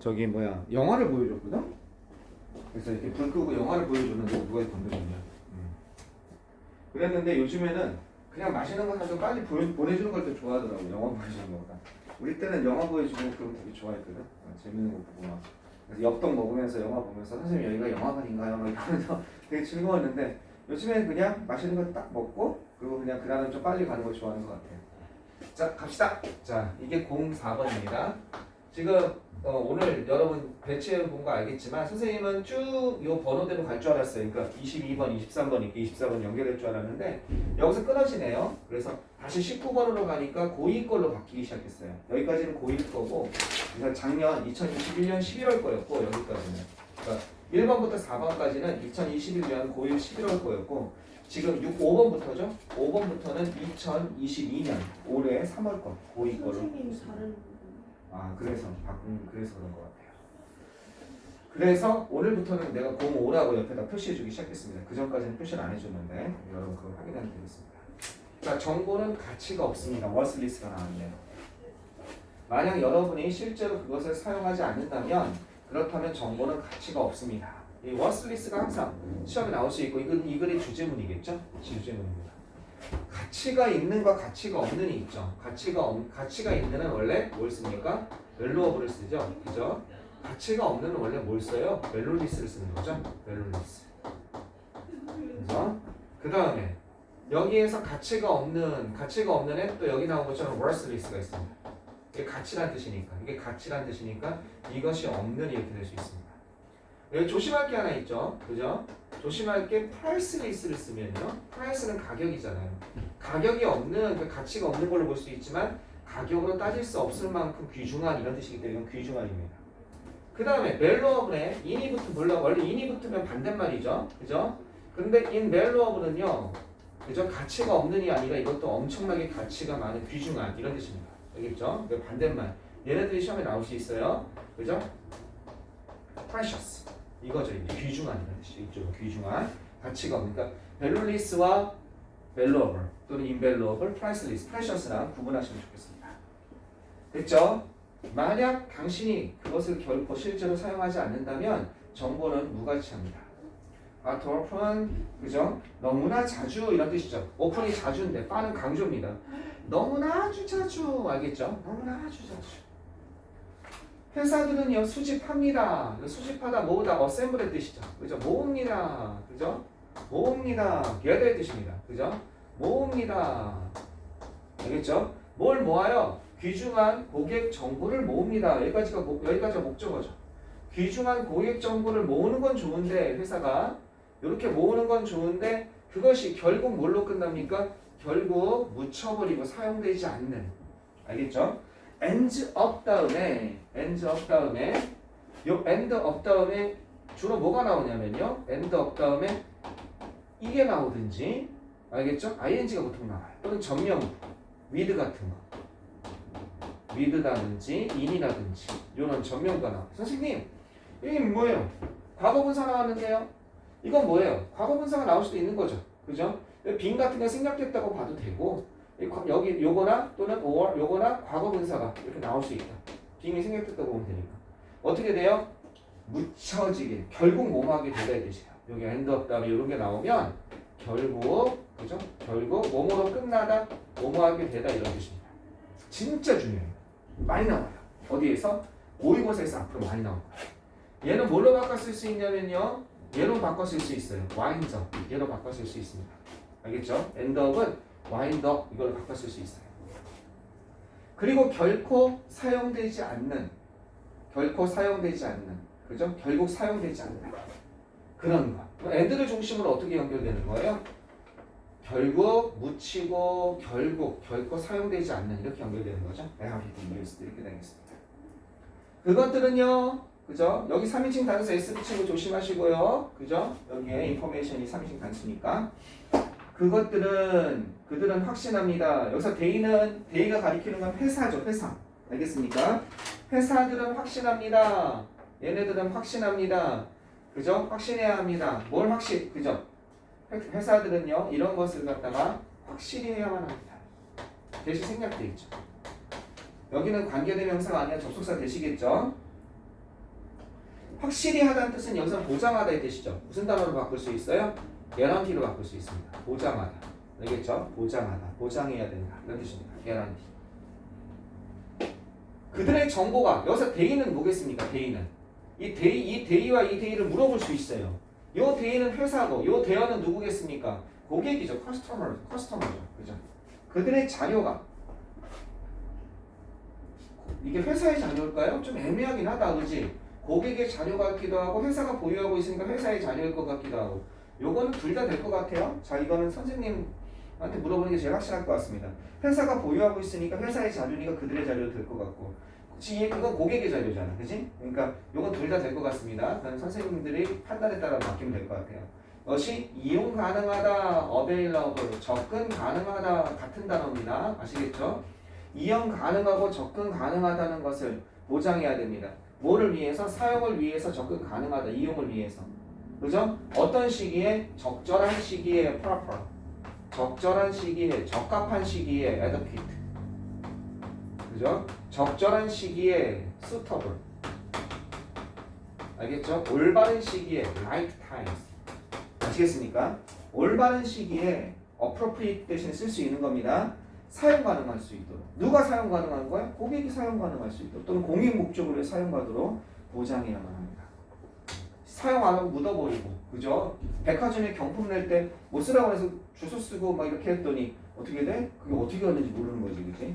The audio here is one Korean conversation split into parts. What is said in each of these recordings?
저기 뭐야 영화를 보여줬거든. 그래서 이렇게 불 끄고 영화를 보여주는데 누가 건드렸냐. 그랬는데 요즘에는 그냥 맛있는 거 사서 빨리 보내주는 걸 더 좋아하더라고. 영화 보여주는 것보다. 우리 때는 영화 보여주는 거 그런 거 되게 좋아했거든. 재밌는 거 보고 막. 그래서 엽떡 먹으면서 영화 보면서 선생님 여기가 영화관인가요? 막 이러면서 되게 즐거웠는데 요즘에는 그냥 맛있는 거 딱 먹고 그리고 그냥 그날은 좀 빨리 가는 걸 좋아하는 것 같아요. 자 갑시다. 자 이게 04번입니다. 지금 오늘 여러분 배치해 본 거 알겠지만 선생님은 쭉 이 번호대로 갈 줄 알았어요. 그러니까 22번, 23번 이렇게 24번 연결될 줄 알았는데 여기서 끊어지네요. 그래서 다시 19번으로 가니까 고2 걸로 바뀌기 시작했어요. 여기까지는 고1 거고 그래서 작년 2021년 11월 거였고 여기까지는 그러니까 1번부터 4번까지는 2021년 고1 11월 거였고 지금 5번부터죠? 5번부터는 2022년 올해 3월 거 고2 걸로 선생님이 다른 그래서 그래서 그런 것 같아요. 그래서 오늘부터는 내가 05라고 옆에다 표시해주기 시작했습니다. 그 전까지는 표시를 안 해줬는데 여러분 그거 확인하면 되겠습니다. 자, 정보는 가치가 없습니다. worthless가 나왔네요. 만약 여러분이 실제로 그것을 사용하지 않는다면 그렇다면 정보는 가치가 없습니다. 이 worthless가 항상 시험에 나올 수 있고 이 글의 주제문이겠죠? 주제문입니다. 가치가 있는과 가치가 없는이 있죠. 가치가 있는은 원래 뭘 씁니까? valuable을 쓰죠. 그죠? 가치가 없는은 원래 뭘 써요? valueless를 쓰는 거죠. valueless. 그래서 그 다음에 여기에서 가치가 없는에 또 여기 나온 것처럼 worthless가 있습니다. 이게 가치란 뜻이니까 이것이 없는 이렇게 될 수 있습니다. 여기 조심할 게 하나 있죠. 그죠? 조심할 게 priceless를 쓰면요. price는 가격이잖아요. 가격이 없는, 그 가치가 없는 걸로 볼 수 있지만 가격으로 따질 수 없을 만큼 귀중한 이런 뜻이기 때문에 이건 귀중한입니다. 그 다음에 valuable에 in이 붙으면 원래 in이 붙으면 반대말이죠. 그죠? 근데 in valuable는요. 그죠? 가치가 없는이 아니라 이것도 엄청나게 가치가 많은 귀중한 이런 뜻입니다. 알겠죠? 반대말. 얘네들이 시험에 나올 수 있어요. 그죠? precious. 이거죠. 이제 귀중한 이런 뜻이죠. 이쪽은 귀중한 가치가 없는. 그러니까 valueless와 valuable 또는 invaluable, priceless, precious랑 구분하시면 좋겠습니다. 됐죠? 만약 당신이 그것을 결코 실제로 사용하지 않는다면 정보는 무가치합니다. to open, 그죠? 너무나 자주 이런 뜻이죠. open이 자주인데 빠는 강조입니다. 너무나 아주 자주 알겠죠? 너무나 아주 자주. 회사들은요 수집합니다. 수집하다 모으다 assemble의 뜻이죠. 그죠? 모읍니다. 그죠? 모읍니다. gather의 뜻입니다. 그죠? 모읍니다. 알겠죠? 뭘 모아요? 귀중한 고객 정보를 모읍니다. 여기까지가 목적어죠. 귀중한 고객 정보를 모으는 건 좋은데 회사가 이렇게 모으는 건 좋은데 그것이 결국 뭘로 끝납니까? 결국 묻혀버리고 사용되지 않는. 알겠죠? ends up 다음에 요 end up 다음에 주로 뭐가 나오냐면요. end up 다음에 이게 나오든지 알겠죠? ing가 보통 나와요. 또는 전명부 with 같은 거 with다든지 in이라든지 이런 전명부가 나와요. 선생님 이게 뭐예요? 과거분사 나왔는데요. 이건 뭐예요? 과거분사가 나올 수도 있는 거죠. 그죠? 빈 같은 게 생략됐다고 봐도 되고 여기 요거나 또는 or 요거나 과거분사가 이렇게 나올 수 있다. 빈이 생략됐다고 보면 되니까. 어떻게 돼요? 묻혀지게 결국 뭐하게 되다 이 뜻이에요. 여기 end up 다음에 이런 게 나오면 결국 그죠? 결국 뭐뭐로 끝나다 뭐뭐하게 되다 이런 뜻입니다. 진짜 중요해요. 많이 나와요. 어디에서? 모의고사에서 앞으로 많이 나올 거예요. 얘는 뭘로 바꿔 쓸 수 있냐면요. 얘로 바꿔 쓸 수 있어요. wind up 얘로 바꿔 쓸 수 있습니다. 알겠죠? end up은 wind up 이걸 바꿔 쓸 수 있어요. 그리고 결코 사용되지 않는 그죠? 결국 사용되지 않는 그런 거. end를 중심으로 어떻게 연결되는 거예요? 결국 묻히고 결코 사용되지 않는 이렇게 연결되는 거죠. 이렇게 되겠습니다. 그것들은요. 그죠? 여기 3인칭 단수 S 붙이는 거 조심하시고요. 그죠? 여기에 인포메이션이 3인칭 단수니까. 그들은 확신합니다. 여기서 대의가 가리키는 건 회사죠. 회사. 알겠습니까? 회사들은 확신합니다. 얘네들은 확신합니다. 그죠? 확신해야 합니다. 뭘 확신? 그죠? 회사들은요. 이런 것을 갖다가 확실히 해야만 합니다. 대시 생략돼 있죠. 여기는 관계대명사가 아니라 접속사 되시겠죠? 확실히 하다는 뜻은 여기서 보장하다의 뜻이죠. 무슨 단어로 바꿀 수 있어요? guarantee로 바꿀 수 있습니다. 보장하다. 알겠죠? 보장하다. 보장해야 된다. 이런 뜻입니다. guarantee. 그들의 정보가 여기서 대의는 뭐겠습니까? 대의는 이 대의와 이 대의를 물어볼 수 있어요. 요 대의는 회사고 요 대어는 누구겠습니까? 고객이죠. 커스터머죠. 그죠? 그들의 자료가 이게 회사의 자료일까요? 좀 애매하긴 하다. 그지? 고객의 자료 같기도 하고 회사가 보유하고 있으니까 회사의 자료일 것 같기도 하고 요거는 둘 다 될 것 같아요. 자, 이거는 선생님한테 물어보는 게 제일 확실할 것 같습니다. 회사가 보유하고 있으니까 회사의 자료니까 그들의 자료도 될 것 같고 이건 고객의 자료잖아. 그지? 그러니까 요건 둘 다 될 것 같습니다. 그건 선생님들이 판단에 따라 바뀌면 될 것 같아요. 이것이 이용 가능하다, available, 접근 가능하다 같은 단어입니다. 아시겠죠? 이용 가능하고 접근 가능하다는 것을 보장해야 됩니다. 뭐를 위해서? 사용을 위해서 접근 가능하다. 이용을 위해서. 그죠? 어떤 시기에? 적절한 시기에 proper. 적절한 시기에, 적합한 시기에 adequate. 그죠? 적절한 시기에 suitable. 알겠죠? 올바른 시기에 right times. 아시겠습니까? 올바른 시기에 appropriate 대신 쓸 수 있는 겁니다. 사용 가능할 수 있도록. 누가 사용 가능한 거야? 고객이 사용 가능할 수 있도록 또는 공익 목적으로 사용받도록 보장해야만 합니다. 사용 안 하고 묻어버리고, 그죠? 백화점에 경품 낼 때 못 쓰라고 해서 주소 쓰고 막 이렇게 했더니 어떻게 돼? 그게 어떻게 왔는지 모르는 거지, 그지?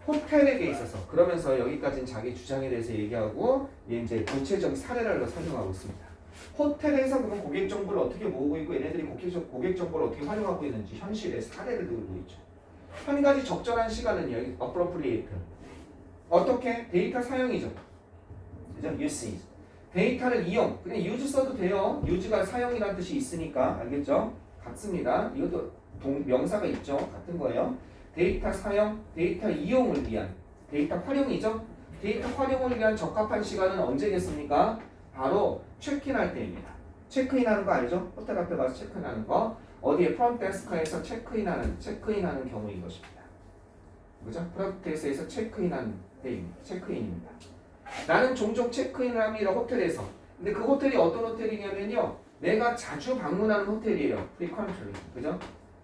호텔에게 있어서 그러면서 여기까지는 자기 주장에 대해서 얘기하고 이제 구체적인 사례를 설명하고 있습니다. 호텔에서 그럼 고객 정보를 어떻게 모으고 있고 얘네들이 고객 정보를 어떻게 활용하고 있는지 현실의 사례를 들고 있죠. 한 가지 적절한 시간은요. appropriate. 어떻게? 데이터 사용이죠. 그죠? usage. 데이터를 이용. 그냥 use 써도 돼요. use가 사용이라는 뜻이 있으니까. 알겠죠? 같습니다. 이것도 명사가 있죠. 같은 거예요. 데이터 사용, 데이터 이용을 위한 데이터 활용이죠. 데이터 활용을 위한 적합한 시간은 언제겠습니까? 바로 체크인할 때입니다. 체크인하는 거 알죠? 호텔 앞에 가서 체크인하는 거. 어디에 프론트데스크에서 체크인하는 경우인 것입니다. 그죠? 프론트데스크에서 체크인하는 때입니다. 체크인입니다. 나는 종종 체크인을 합니다. 호텔에서. 근데 그 호텔이 어떤 호텔이냐면요. 내가 자주 방문하는 호텔이에요. frequently. 그죠?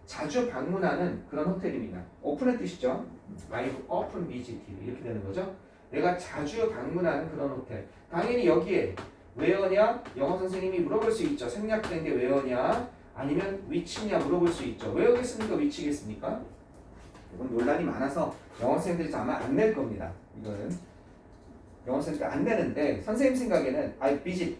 자주 방문하는 그런 호텔입니다. 오픈의 뜻이죠. I've often visited 이렇게 되는 거죠. 내가 자주 방문하는 그런 호텔. 당연히 여기에 where냐? 영어 선생님이 물어볼 수 있죠. 생략된 게 where냐? 아니면 which냐 물어볼 수 있죠. where겠습니까? which겠습니까? 이건 논란이 많아서 영어 선생님들이 아마 안 낼 겁니다. 이거는 영어 선생님들 안 내는데 선생님 생각에는 I visit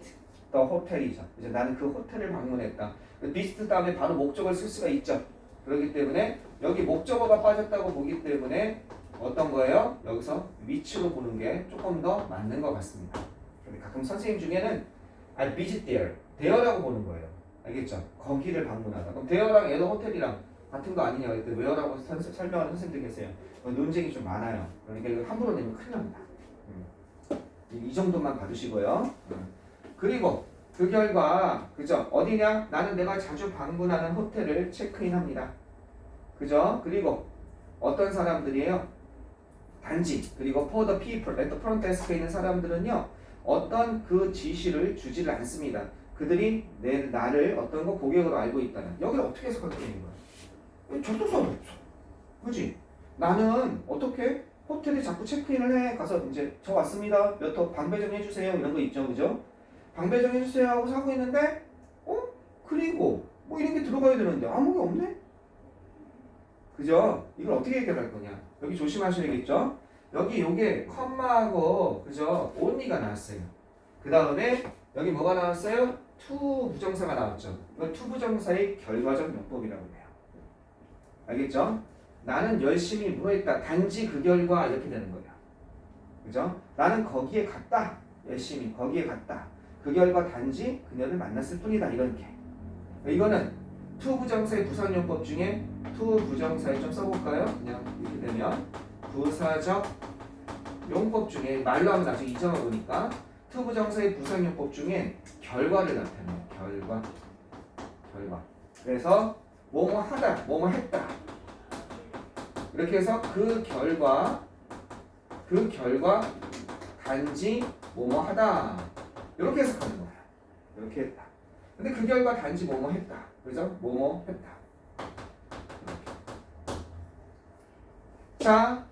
the hotel이죠. 이제 나는 그 호텔을 방문했다. visit 다음에 바로 목적을 쓸 수가 있죠. 그렇기 때문에 여기 목적어가 빠졌다고 보기 때문에 어떤 거예요? 여기서 which로 보는 게 조금 더 맞는 것 같습니다. 가끔 선생님 중에는 I visit there라고 보는 거예요. 알겠죠? 거기를 방문하다. 그럼 there랑 얘도 호텔이랑 같은 거 아니냐? 그때 where라고 설명하는 선생님들 계세요. 논쟁이 좀 많아요. 그러니까 이거 함부로 내면 큰일 납니다. 이 정도만 봐주시고요. 그리고 그 결과 그죠? 어디냐? 나는 내가 자주 방문하는 호텔을 체크인합니다. 그죠? 그리고 어떤 사람들이에요? 단지 그리고 for the people at the front desk에 있는 사람들은요 어떤 그 지시를 주지를 않습니다. 그들이 나를 어떤 거 고객으로 알고 있다는 여기를 어떻게 해석할 거냐 이거야. 접속사도 없어. 그지? 나는 어떻게 호텔에 자꾸 체크인을 해 가서 이제 저 왔습니다. 몇 호 방배정 해주세요 이런 거 있죠, 그죠? 방배정 해주세요 하고 사고 있는데 그리고 뭐 이런 게 들어가야 되는데 아무 게 없네. 그죠? 이걸 어떻게 해결할 거냐? 여기 조심하셔야겠죠? 여기 요게 컴마하고 그죠? only가 나왔어요. 그 다음에 여기 뭐가 나왔어요? to 부정사가 나왔죠. 이거 to 부정사의 결과적 용법이라고 해요. 알겠죠? 나는 열심히 뭐 했다. 단지 그 결과 이렇게 되는 거예요. 그죠? 나는 거기에 갔다. 열심히 거기에 갔다. 그 결과 단지 그녀를 만났을 뿐이다. 이런 게. 이거는 to 부정사의 부사용법 중에 to 부정사에 좀 써볼까요? 그냥 이렇게 되면 부사적 용법 중에 말로 하면 나중에 이정하 보니까 to 부정사의 부사용법 중에 결과를 나타내요. 결과. 그래서 뭐뭐 하다, 뭐뭐 했다. 이렇게 해서 그 결과 단지 뭐뭐 하다. 이렇게 해석하는 거야. 이렇게 했다. 근데 그 결과 단지 뭐뭐 했다. 그죠? 뭐뭐 했다. 이렇게. 자,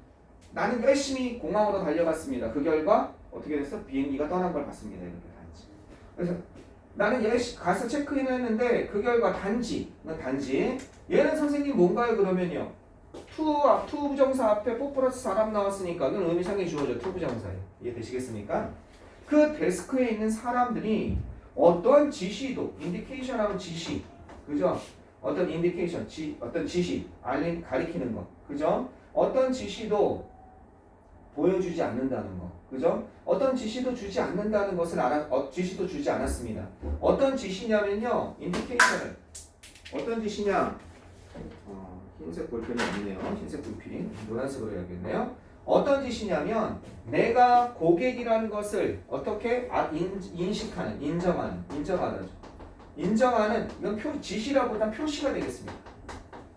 나는 열심히 공항으로 달려갔습니다. 그 결과 어떻게 됐어? 비행기가 떠난 걸 봤습니다. 이렇게 단지. 그래서 나는 열심히 가서 체크인을 했는데 그 결과 단지. 단지. 얘는 선생님 뭔가요? 그러면요. 투 부정사 앞에 포 플러스 사람 나왔으니까 그건 의미상이 주어져. 투 부정사예요. 이해되시겠습니까? 그 데스크에 있는 사람들이 어떤 지시도, 인디케이션하면 지시, 그죠? 어떤 인디케이션, 어떤 지시, 가리키는 거, 그죠? 어떤 지시도 보여주지 않는다는 거, 그죠? 어떤 지시도 주지 않는다는 것을 지시도 주지 않았습니다. 어떤 지시냐면요, 인디케이션을 어떤 지시냐? 흰색 볼펜이 없네요. 흰색 불필, 노란색으로 해야겠네요. 어떤 지시냐면 내가 고객이라는 것을 어떻게 인식하는, 인정하는 이건 지시라보다 표시가 되겠습니다.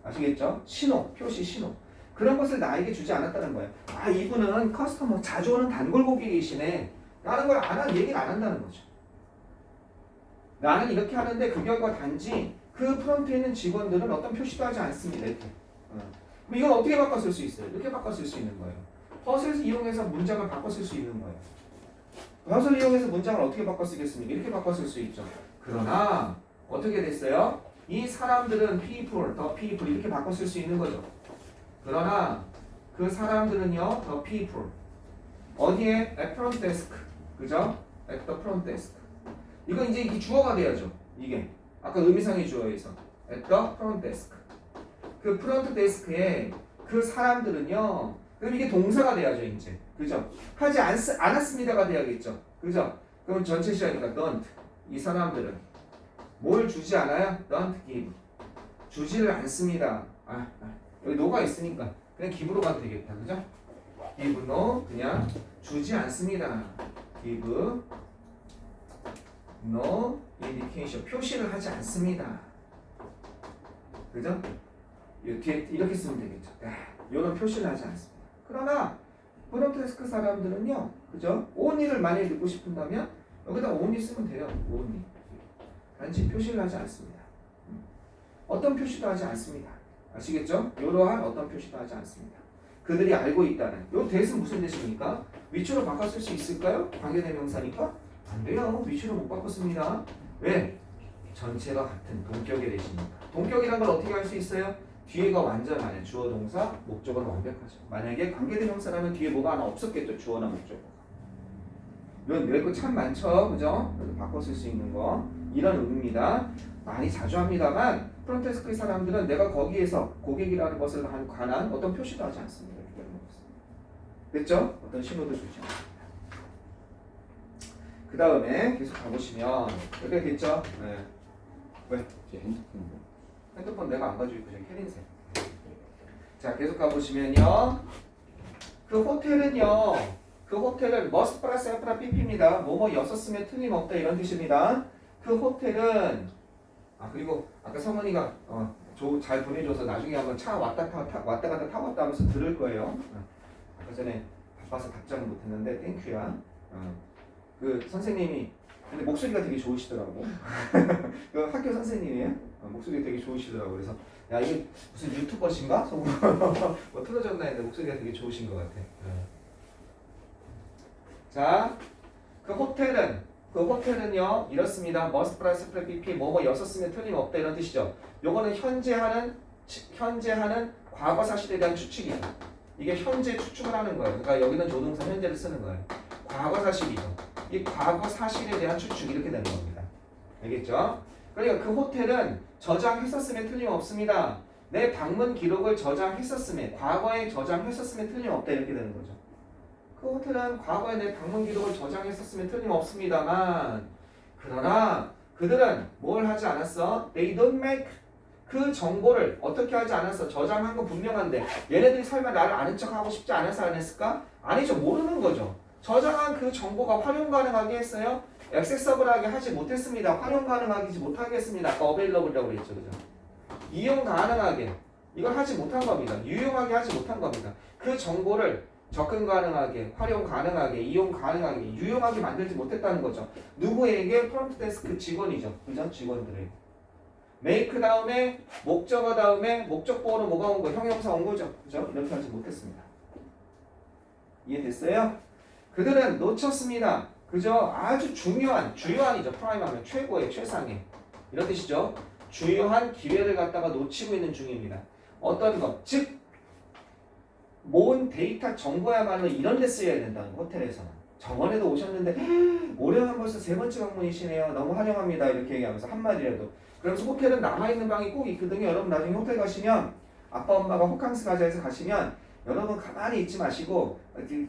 아시겠죠? 신호, 표시, 신호. 그런 것을 나에게 주지 않았다는 거예요. 아, 이분은 커스터머 자주 오는 단골 고객이시네. 라는 걸 얘기를 안 한다는 거죠. 나는 이렇게 하는데 그 결과 단지 그 프론트에 있는 직원들은 어떤 표시도 하지 않습니다. 이렇게. 그럼 이건 어떻게 바꿔 쓸 수 있어요? 이렇게 바꿔 쓸 수 있는 거예요. 헛을 이용해서 문장을 바꿔 쓸 수 있는 거예요. 헛을 이용해서 문장을 어떻게 바꿔 쓰겠습니까? 이렇게 바꿔 쓸 수 있죠. 그러나 어떻게 됐어요? 이 사람들은 people, the people 이렇게 바꿔 쓸 수 있는 거죠. 그러나 그 사람들은요, the people 어디에? at front desk, 그죠? at the front desk. 이건 이제 이게 주어가 돼야죠. 이게 아까 의미상의 주어에서 at the front desk. 그 프론트 데스크에 그 사람들은요. 그럼 이게 동사가 돼야죠, 이제. 그죠? 하지 않았습니다가 돼야겠죠. 그죠? 그럼 전체 시간이니까 don't. 이 사람들은 뭘 주지 않아요? don't give. 주지를 않습니다. 여기 no가 있으니까 그냥 give로 가도 되겠다. 그죠? give no 그냥 주지 않습니다. give no indication 표시를 하지 않습니다. 그죠? 이렇게 쓰면 되겠죠. 이런 표시를 하지 않습니다. 그러나 프론트데스크 사람들은요, 그죠? only를 만약에 넣고 싶은다면 여기다 only 쓰면 돼요. only. 단지 표시를 하지 않습니다. 어떤 표시도 하지 않습니다. 아시겠죠? 이러한 어떤 표시도 하지 않습니다. 그들이 알고 있다는. 요 대신 무슨 대신입니까? 위치로 바꿔 쓸 수 있을까요? 관계대명사니까 안 돼요. 위치로 못 바꿨습니다. 왜? 전체가 같은 동격의 대신이니까. 동격이란 걸 어떻게 할 수 있어요? 뒤에가 완전 안에 주어 동사 목적어는 완벽하죠. 만약에 관계대명사라면 뒤에 뭐가 하나 없었겠죠. 주어나 목적어. 이건 외울 거 참 많죠. 그죠? 그래서 바꿔 쓸 수 있는 거 이런 의미입니다. 많이 자주 합니다만 프론트데스크 사람들은 내가 거기에서 고객이라는 것을 관한 어떤 표시도 하지 않습니다. 됐죠? 어떤 신호도 주지 않습니다. 그 다음에 계속 가보시면 여기가 됐죠? 네. 왜? 제 핸드폰 핸드폰 내가 안 가지고 있고 저기 캐린색. 자, 계속 가보시면요. 그 호텔은 must 플러스 F나 PP입니다. 뭐뭐였었으면 틀림없다 이런 뜻입니다. 그 호텔은 그리고 아까 성은이가 잘 보내줘서 나중에 한번 차 왔다 갔다 타고 왔다 하면서 들을 거예요. 아까 전에 바빠서 답장을 못했는데 땡큐야. 그 선생님이 근데 목소리가 되게 좋으시더라고. 그 학교 선생님이에요. 목소리가 되게 좋으시더라고. 그래서 야 이게 무슨 유튜버신가? 뭐 틀어졌나 했는데 목소리가 되게 좋으신 것 같아. 자, 그 호텔은요 이렇습니다. must 플러스 PP 뭐였었으면 틀림없다 이런 뜻이죠. 요거는 현재 하는 과거 사실에 대한 추측이죠. 이게 현재 추측을 하는 거예요. 그러니까 여기는 조동사 현재를 쓰는 거예요. 과거 사실이죠. 이 과거 사실에 대한 추측 이렇게 되는 겁니다. 알겠죠? 그러니까 그 호텔은 저장했었음에 틀림없습니다. 내 방문 기록을 저장했었음에 과거에 저장했었음에 틀림없다 이렇게 되는 거죠. 그 호텔은 과거에 내 방문 기록을 저장했었음에 틀림없습니다만 그러나 그들은 뭘 하지 않았어? They don't make 그 정보를 어떻게 하지 않았어? 저장한 건 분명한데 얘네들이 설마 나를 아는 척하고 싶지 않아서 안 했을까? 아니죠. 모르는 거죠. 저장한 그 정보가 활용 가능하게 했어요? 액세서블하게 하지 못했습니다. 활용 가능하지 못하게 했습니다. 아까 어베일러블이라고 그랬죠. 그죠? 이용 가능하게 이걸 하지 못한 겁니다. 유용하게 하지 못한 겁니다. 그 정보를 접근 가능하게, 활용 가능하게, 이용 가능하게, 유용하게 만들지 못했다는 거죠. 누구에게? 프론트 데스크 직원이죠. 그죠? 직원들에게. make 다음에 목적어 다음에 목적보호로 뭐가 온 거? 형용사 온 거죠. 그죠? 이렇게 하지 못했습니다. 이해됐어요? 그들은 놓쳤습니다. 그죠? 아주 주요한이죠. 프라임 하면 최고의, 최상의. 이런 뜻이죠. 주요한 기회를 갖다가 놓치고 있는 중입니다. 어떤 것? 즉, 모은 데이터 정보야말로 이런 데 쓰여야 된다는 거, 호텔에서는. 저번에도 오셨는데 올해는 벌써 3번째 방문이시네요. 너무 환영합니다. 이렇게 얘기하면서 한마디라도. 그러면서 호텔은 남아있는 방이 꼭 있거든요. 여러분 나중에 호텔 가시면 아빠 엄마가 호캉스 가자 해서 가시면 여러분 가만히 있지 마시고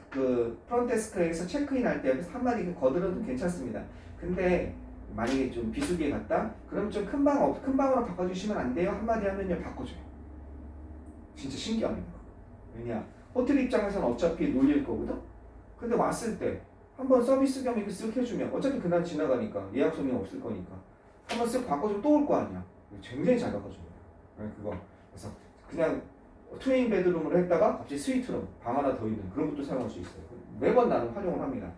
그 프론트데스크에서 체크인 할 때 한마디 거들어도 괜찮습니다. 근데 만약에 좀 비수기에 갔다? 그럼 좀 큰 방으로 바꿔주시면 안 돼요? 한마디 하면요 바꿔줘요. 진짜 신기합니다. 왜냐? 호텔 입장에서는 어차피 놀릴 거거든? 근데 왔을 때 한번 서비스 겸 이렇게 쓱 해주면 어차피 그날 지나가니까 예약 손님 없을 거니까 한번 쓱 바꿔주면 또 올 거 아니야. 굉장히 잘 바꿔줍니다. 그거. 그래서 그냥 트윈 베드룸으로 했다가 갑자기 스위트룸 방 하나 더 있는 그런 것도 사용할 수 있어요. 매번 나는 활용을 합니다.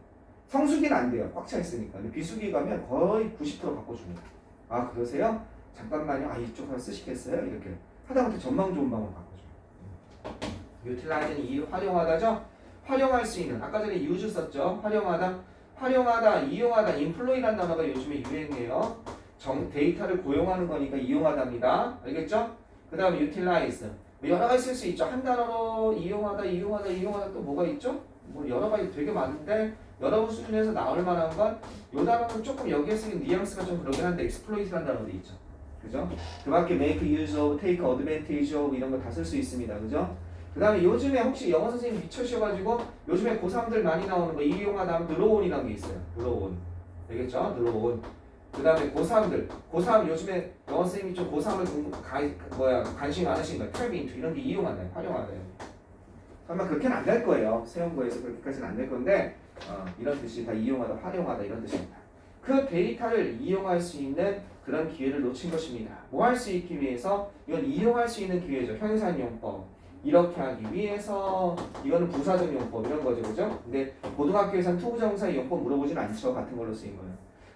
성수기는 안 돼요. 꽉 차 있으니까. 근데 비수기 가면 거의 90% 바꿔줍니다. 아 그러세요? 잠깐만요. 아 이쪽 하나 쓰시겠어요? 이렇게 하다못해 전망 좋은 방으로 바꿔줘요. 유틸라이즈는 활용하다죠? 활용할 수 있는. 아까 전에 use 썼죠? 활용하다, 이용하다, 인플로이라는 단어가 요즘에 유행이에요. 데이터를 고용하는 거니까 이용하답니다. 알겠죠? 그 다음에 utilize. 여러 가지 쓸 수 있죠. 한 단어로 이용하다 또 뭐가 있죠? 뭐 여러 가지 되게 많은데 여러분 수준에서 나올 만한 건 이 단어는 조금 여기에 쓰인 뉘앙스가 좀 그러긴 한데 exploit라는 단어도 있죠. 그죠? 그 밖에 make use of, take advantage of 이런 거 다 쓸 수 있습니다. 그죠? 그 다음에 요즘에 혹시 영어 선생님 미쳐셔가지고 요즘에 고3들 많이 나오는 거 이용하다 하면 늘어온이라는 게 있어요. 늘어온. 되겠죠? 늘어온. 그 다음에 고3들. 고3 요즘에 영어 선생님이 좀 고3을 관심 많으신가요? 탭인투 이런 게 이용한다, 활용하다. 설마 그렇게는 안 될 거예요. 세연고에서 그렇게까지는 안 될 건데 이런 뜻이 다 이용하다, 활용하다 이런 뜻입니다. 그 데이터를 이용할 수 있는 그런 기회를 놓친 것입니다. 뭐 할 수 있기 위해서? 이건 이용할 수 있는 기회죠. 형용사용법. 이렇게 하기 위해서 이거는 부사적 용법 이런 거죠. 그죠? 근데 고등학교에서는 투부정사의 용법 물어보진 않죠. 같은 걸로 쓰인 거는.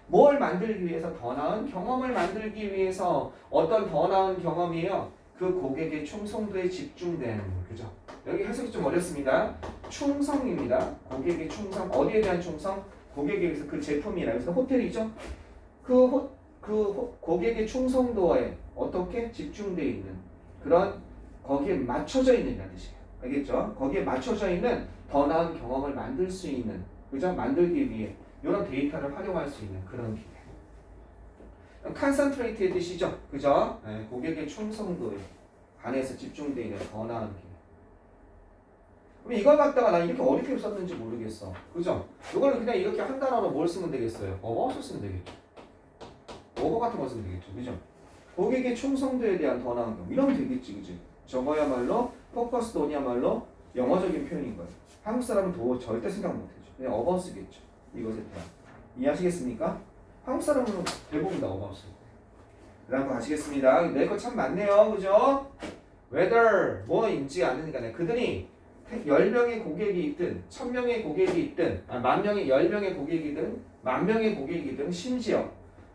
뭘 만들기 위해서? 더 나은 경험을 만들기 위해서. 어떤 더 나은 경험이에요? 그 고객의 충성도에 집중된. 그죠? 여기 해석이 좀 어렵습니다. 충성입니다. 고객의 충성. 어디에 대한 충성? 고객에게서 그 제품이라. 그래서 호텔이죠. 고객의 충성도에 어떻게 집중되어 있는 그런 거기에 맞춰져 있는 이라는 뜻이에요. 알겠죠? 거기에 맞춰져 있는 더 나은 경험을 만들 수 있는, 그죠? 만들기 위해 이런 데이터를 활용할 수 있는 그런 기회. concentrate의 뜻이죠. 그죠? 네, 고객의 충성도에 관해서 집중되어 있는 더 나은 기회. 그럼 이걸 갖다가 난 이렇게 어렵게 썼는지 모르겠어. 그죠? 이걸 그냥 이렇게 한 단어로 뭘 쓰면 되겠어요? 어버서 쓰면 되겠죠. 어버 같은 거 쓰면 되겠죠. 그죠? 고객의 충성도에 대한 더 나은 경험. 이러면 되겠지. 그지? 저거야말로 포커스드 온이야말로 영어적인 표현인 거예요. 한국 사람은 절대 생각 못해죠. 그냥 어버 쓰겠죠. 이것에 대한. 이해하시겠습니까? 한국 사람은 대부분 다 어버 쓰고. 그 다음 거 가시겠습니다. 내 거 참 많네요. 그죠? whether 뭐인지 아느니까 그들이 10명의 고객이 있든 1000명의 고객이 있든 10명의 고객이든 10,000명의 고객이든 심지어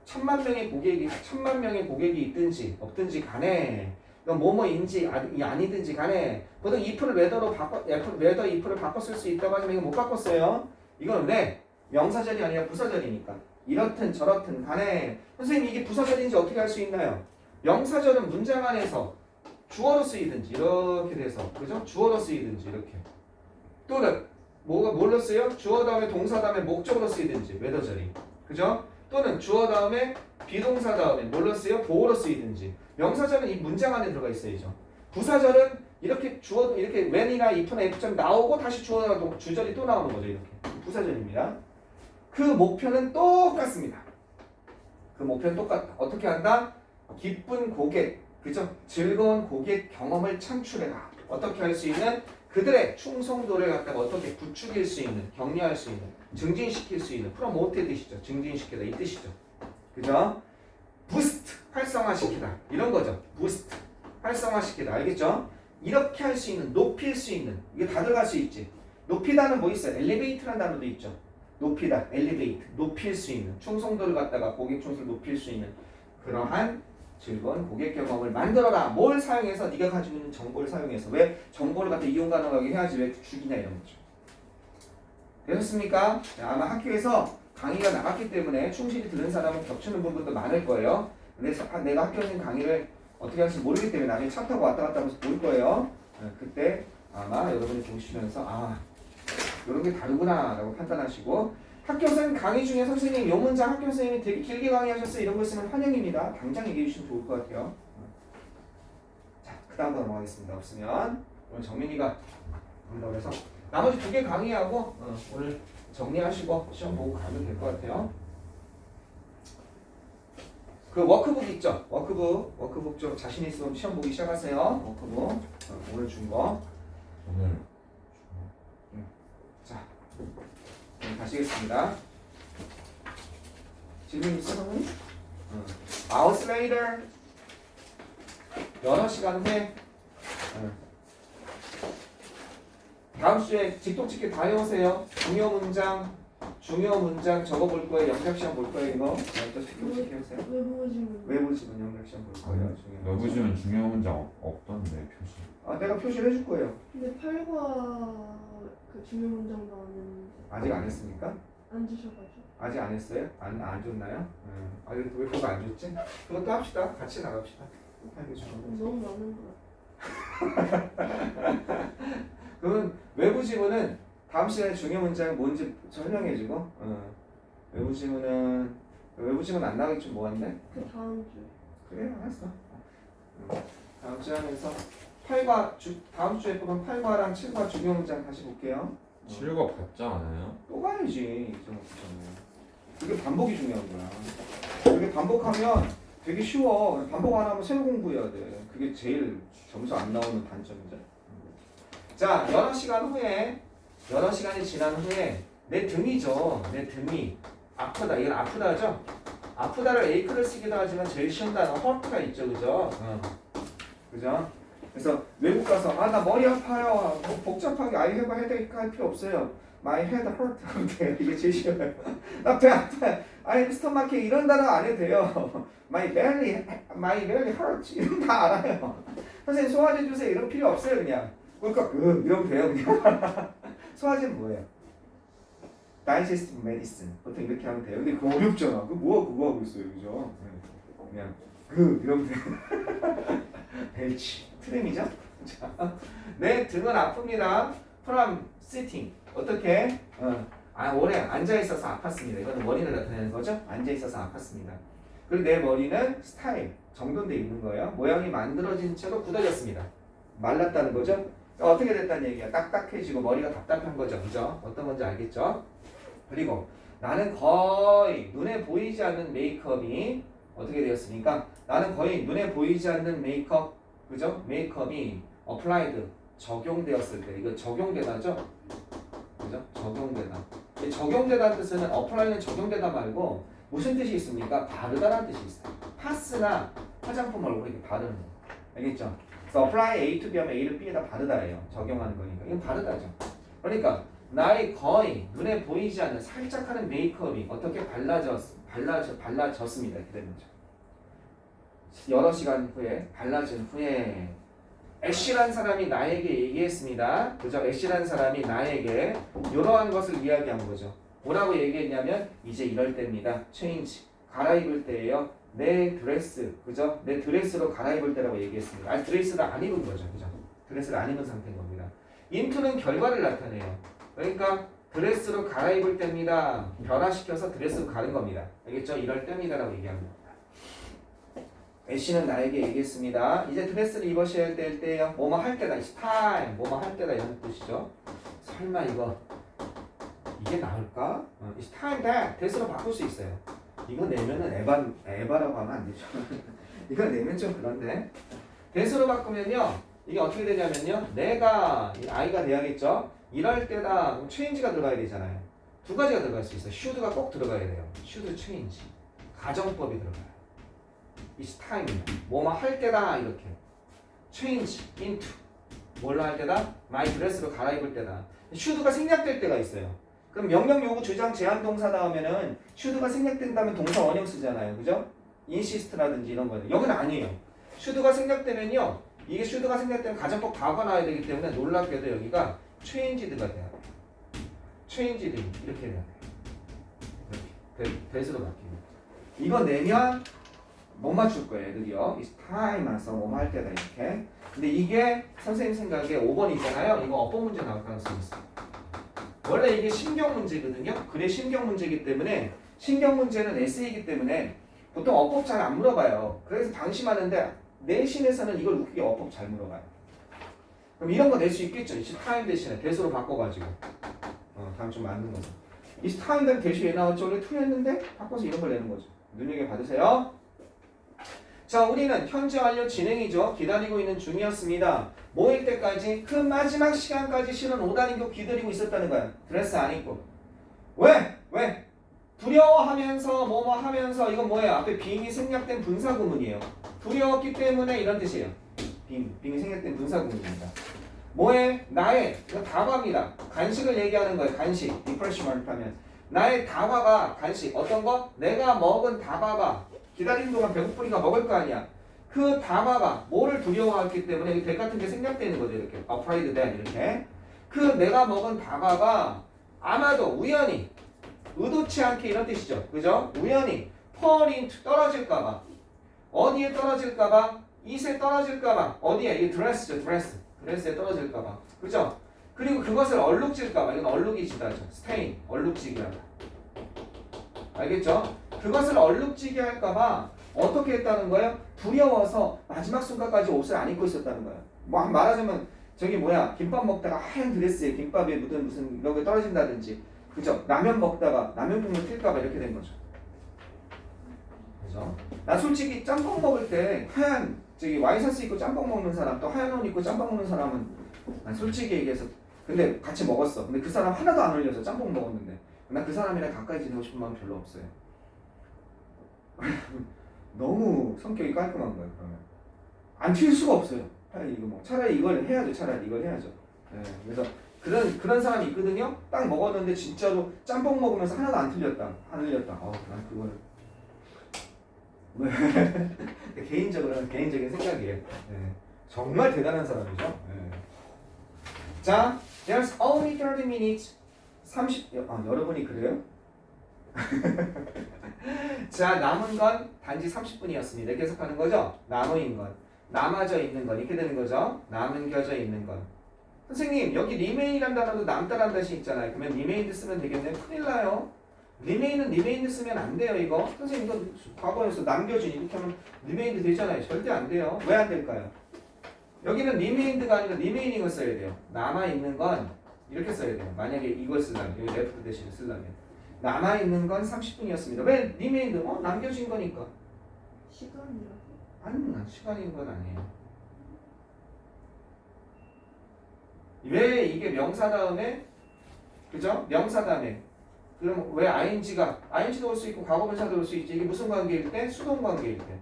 1000만 명의 고객이 있든지 없든지 간에 뭐뭐인지 아니든지 간에 보통 if를 whether if를 바꿔 쓸 수 있다고 하지만 이거 못 바꿨어요. 이건 왜? 명사절이 아니라 부사절이니까. 이렇든 저렇든 간에 선생님 이게 부사절인지 어떻게 할 수 있나요? 명사절은 문장 안에서 주어로 쓰이든지 이렇게 돼서 그죠? 주어로 쓰이든지 이렇게 또는 뭘로 쓰여? 주어 다음에 동사 다음에 목적으로 쓰이든지 whether절이 그죠? 또는 주어 다음에 비동사 다음에 뭘로 쓰여? 보어로 쓰이든지. 명사절은 이 문장 안에 들어가 있어야죠. 부사절은 이렇게 주어 이렇게 when이나 if나 if점 나오고 다시 주어나 주절이 또 나오는 거죠. 이렇게 부사절입니다. 그 목표는 똑같습니다. 그 목표는 똑같다. 어떻게 한다? 기쁜 고객, 그죠? 즐거운 고객 경험을 창출해라. 어떻게 할 수 있는? 그들의 충성도를 갖다가 어떻게 부추길 수 있는, 격려할 수 있는, 증진시킬 수 있는, 프로모트의 뜻이죠. 증진시키다 이 뜻이죠. 그죠? 부스트, 활성화시키다 이런 거죠. 부스트, 활성화시키다 알겠죠? 이렇게 할 수 있는, 높일 수 있는 이게 다 들어갈 수 있지. 높이다는 뭐 있어요? 엘리베이트라는 단어도 있죠. 높이다, 엘리베이트, 높일 수 있는 충성도를 갖다가 고객 충성을 높일 수 있는 그러한 즐거운 고객 경험을 만들어라. 뭘 사용해서? 네가 가지고 있는 정보를 사용해서. 왜 정보를 갖다 이용 가능하게 해야지 왜 죽이냐 이런 거죠. 되셨습니까? 아마 학교에서 강의가 나갔기 때문에 충실히 들은 사람은 겹치는 부분도 많을 거예요. 근데 내가 학교에 있는 강의를 어떻게 할지 모르기 때문에 나중에 차 타고 왔다 갔다 하면서 볼 거예요. 그때 아마 여러분이 보시면서 이런 게 다르구나 라고 판단하시고, 학교생 강의 중에 선생님 요 문장 학교 선생님이 되게 길게 강의하셨어요 이런 거 있으면 환영입니다. 당장 얘기해 주시면 좋을 것 같아요. 자, 그 다음 거 넘어가겠습니다. 없으면 오늘 정민이가 한다고 해서 나머지 2개 강의하고 오늘 정리하시고 시험 보고 가면 될 것 같아요. 그 워크북 있죠? 워크북 좀 자신 있으면 시험 보기 시작하세요. 워크북 오늘 준 거. 오늘 자, 가시겠습니다. 질문 있어, 선생님? Hours later. 여러 시간 후에. 다음 주에 직독짓기 다 해오세요. 중요 문장 적어볼 거예요. 영작 시험 볼 거예요. 이거. 먼저 직독짓기 해오세요. 외부 지문 영작 시험 볼 거예요. 외부 지문 중요 문장 없던데 표시. 내가 표시를 해줄 거예요. 근데 8과 그 중요 문장도 안 했는데 아직 안 했습니까? 안 주셔가지고 아직 안 했어요? 안 줬나요? 왜 그거 안 줬지? 그것도 합시다. 같이 나갑시다. 너무 많은 것 같아요. 그러면 외부 지문은 다음 시간에 중요 문장이 뭔지 설명해주고, 외부 지문 안 나가기 좀 뭐한데? 그 다음 주 그래, 알았어. 다음 주에 하면서 다음 주에 보면 8과랑 7과 중요 문장 다시 볼게요. 7과 받지 않아요? 또 가야지. 그게 반복이 중요한 거야. 그게 반복하면 되게 쉬워. 반복 안 하면 새로 공부해야 돼. 그게 제일 점수 안 나오는 단점이죠. 자, 여러 시간이 지난 후에 내 등이죠. 내 등이 아프다. 이건 아프다죠? 아프다를 에이크를 쓰기도 하지만 제일 쉬운 단어 hurt가 있죠. 그죠? 그죠? 그래서 외국 가서 나 머리 아파요. 뭐 복잡하게 I have a headache 할 필요 없어요. My head hurt 하면 돼요. 이게 제일 쉬워요. 나 배 아파요. I have stomach ache 이런 단어 안 해도 돼요. My belly hurts 이런 다 알아요. 선생님 소화제 주세요. 이런 필요 없어요. 그냥 그러니까 이러면 돼요. 그냥 소화제는 뭐예요? Digestive medicine 보통 이렇게 하면 돼요. 근데 그거 어렵잖아. 그거 하고 있어요. 그죠? 그냥 이러면 돼요. 벨치 트림이죠? 내 등은 아픕니다. From sitting 어떻게? 오래 앉아 있어서 아팠습니다. 이거는 머리를 나타내는 거죠? 앉아 있어서 아팠습니다. 그리고 내 머리는 스타일 정돈돼 있는 거예요. 모양이 만들어진 채로 굳어졌습니다. 말랐다는 거죠? 어떻게 됐다는 얘기야? 딱딱해지고 머리가 답답한 거죠. 그죠? 어떤 건지 알겠죠? 그리고 나는 거의 눈에 보이지 않는 메이크업이 어떻게 되었습니까? 나는 거의 눈에 보이지 않는 메이크업, 그죠? 메이크업이 applied, 적용되었을 때, 이거 적용되다죠? 그죠? 적용되다. 이 적용되다는 뜻은 apply는 적용되다 말고 무슨 뜻이 있습니까? 바르다라는 뜻이 있어요. 파스나 화장품 얼굴에 이렇게 바르는 거. 알겠죠? 그래서 apply A to B 하면 A를 B에다 바르다예요. 적용하는 거니까. 이건 바르다죠. 그러니까 나의 거의 눈에 보이지 않는 살짝 하는 메이크업이 어떻게 발라졌습니다. 이렇게 되는 거죠. 여러 시간 후에 발라진 후에 애쉬란 사람이 나에게 얘기했습니다. 그죠? 애쉬란 사람이 나에게 이러한 것을 이야기한 거죠. 뭐라고 얘기했냐면 이제 이럴 때입니다. change 갈아입을 때예요. 내 드레스 그죠? 내 드레스로 갈아입을 때라고 얘기했습니다. 아니 드레스를 안 입은 거죠. 그죠? 드레스를 안 입은 상태인 겁니다. into는 결과를 나타내요. 그러니까 드레스로 갈아입을 때입니다. 변화시켜서 드레스로 가는 겁니다. 알겠죠? 이럴 때입니다라고 얘기합니다. 애쉬는 나에게 얘기했습니다. 이제 드레스를 입으셔야 될 때예요. 뭐뭐 할 때다. It's time. 뭐뭐 할 때다 이런 뜻이죠. 설마 이게 나을까? It's time that. 대수로 바꿀 수 있어요. 이거 내면은 에바라고 하면 안 되죠. 이거 내면 좀 그런데. 대수로 바꾸면요. 이게 어떻게 되냐면요. 내가 I가 돼야겠죠. 이럴 때다. change가 들어가야 되잖아요. 두 가지가 들어갈 수 있어요. should가 꼭 들어가야 돼요. should change. 가정법이 들어가요. It's time. 뭐뭐 할 때다 이렇게. Change into. 뭘로 할 때다? My dress로 갈아입을 때다. should가 생략될 때가 있어요. 그럼 명령 요구 주장 제한 동사 나오면은 should가 생략된다면 동사 원형 쓰잖아요. 그죠? insist라든지 이런 거는. 여기는 아니에요. should가 생략되면요. 이게 should가 생략되면 가장 꼭 과거가 나와야 되기 때문에 놀랍게도 여기가 changed가 돼요. changed 이렇게 돼야 돼요. 이렇게 대수로 바뀌고. 이거 내면 못 맞출 거예요. 애들이요. 이 time 와서 뭐 할 때다 이렇게. 근데 이게 선생님 생각에 5번이잖아요. 이거 어법 문제 나올 가능성이 있어요. 원래 이게 신경 문제거든요. 그래 신경 문제이기 때문에 신경 문제는 에세이이기 때문에 보통 어법 잘 안 물어봐요. 그래서 방심하는데 내신에서는 이걸 웃기게 어법 잘 물어봐요. 그럼 이런 거 낼 수 있겠죠. 이 타임 대신에 대수로 바꿔가지고 다음 좀 맞는 거죠. 이 타임 되면 대수 왜 나왔지? 원래 2였는데 바꿔서 이런 걸 내는 거죠. 눈여겨봐주세요. 자, 우리는 현재 완료 진행이죠. 기다리고 있는 중이었습니다. 뭐일 때까지? 그 마지막 시간까지 실은 5단인교 기다리고 있었다는 거야. 드레스 안 입고. 왜? 왜? 두려워하면서 뭐뭐 하면서 이건 뭐예요? 앞에 빙이 생략된 분사구문이에요. 두려웠기 때문에 이런 뜻이에요. 빙이 생략된 분사구문입니다. 뭐에? 나의, 이거 다과입니다. 간식을 얘기하는 거예요. 간식. 리프레시먼트 하면. 나의 다과가 간식. 어떤 거? 내가 먹은 다과가 기다리는 동안 배고프니까 먹을 거 아니야. 그 다과가 뭐를 두려워했기 때문에 이 대 같은 게 생략되는 거죠. 이렇게. afraid that 이렇게. 그 내가 먹은 다과가 아마도 우연히 의도치 않게 이런 뜻이죠. 그죠? 우연히 fall into 떨어질까봐. 어디에 떨어질까봐? it에 떨어질까봐. 어디에? 이 드레스죠. 드레스에 떨어질까봐. 그죠? 그리고 그것을 얼룩질까봐. 이건 얼룩이지다죠. stain. 얼룩지게 하다. 알겠죠? 그것을 얼룩지게 할까봐 어떻게 했다는 거예요? 두려워서 마지막 순간까지 옷을 안 입고 있었다는 거예요. 뭐 말하자면 저기 뭐야 김밥 먹다가 하얀 드레스에 김밥에 묻은 무슨 이런 게 떨어진다든지 그죠? 라면 먹다가 라면 국물 튈까봐 이렇게 된 거죠. 그죠? 나 솔직히 짬뽕 먹을 때 하얀 저기 와이셔츠 입고 짬뽕 먹는 사람 또 하얀 옷 입고 짬뽕 먹는 사람은 난 솔직히 얘기해서 근데 같이 먹었어. 근데 그 사람 하나도 안 흘려서 짬뽕 먹었는데 난 그 사람이랑 가까이 지내고 싶은 마음 별로 없어요. 너무 성격이 깔끔한 거예요. 그러면 안 튈 수가 없어요. 이거 뭐 차라리 이걸 해야죠. 차라리 이걸 해야죠. 네, 그래서 그런 사람이 있거든요. 딱 먹었는데 진짜로 짬뽕 먹으면서 하나도 안 틀렸다. 안 흘렸다. 난 그걸 개인적인 생각이에요. 네, 정말 대단한 사람이죠. 네. 자, there's only 30 minutes. 30. 여러분이 그래요? 자, 남은 건 단지 30분이었습니다. 계속하는 거죠? 남은 건, 남아져 있는 건 이렇게 되는 거죠? 남겨져 있는 건. 선생님, 여기 remain이란 단어도 남다란 뜻이 있잖아요. 그러면 remained 쓰면 되겠네요. 큰일 나요. remain은 remained 쓰면 안 돼요, 이거. 선생님, 이거 과거에서 남겨진 이렇게 하면 remained 되잖아요. 절대 안 돼요. 왜 안 될까요? 여기는 remained가 아니라 remaining을 써야 돼요. 남아 있는 건 이렇게 써야 돼요. 만약에 이걸 쓰려면, 여기 left 대신에 쓰려면. 남아있는 건 30분이었습니다. 왜? remained? 남겨진 거니까. 시간이라고? 아니, 시간인 건 아니에요. 왜 이게 명사 다음에, 그죠? 명사 다음에. 그럼 왜 ing도 올 수 있고 과거분사도 올 수 있지. 이게 무슨 관계일 때? 수동관계일 때.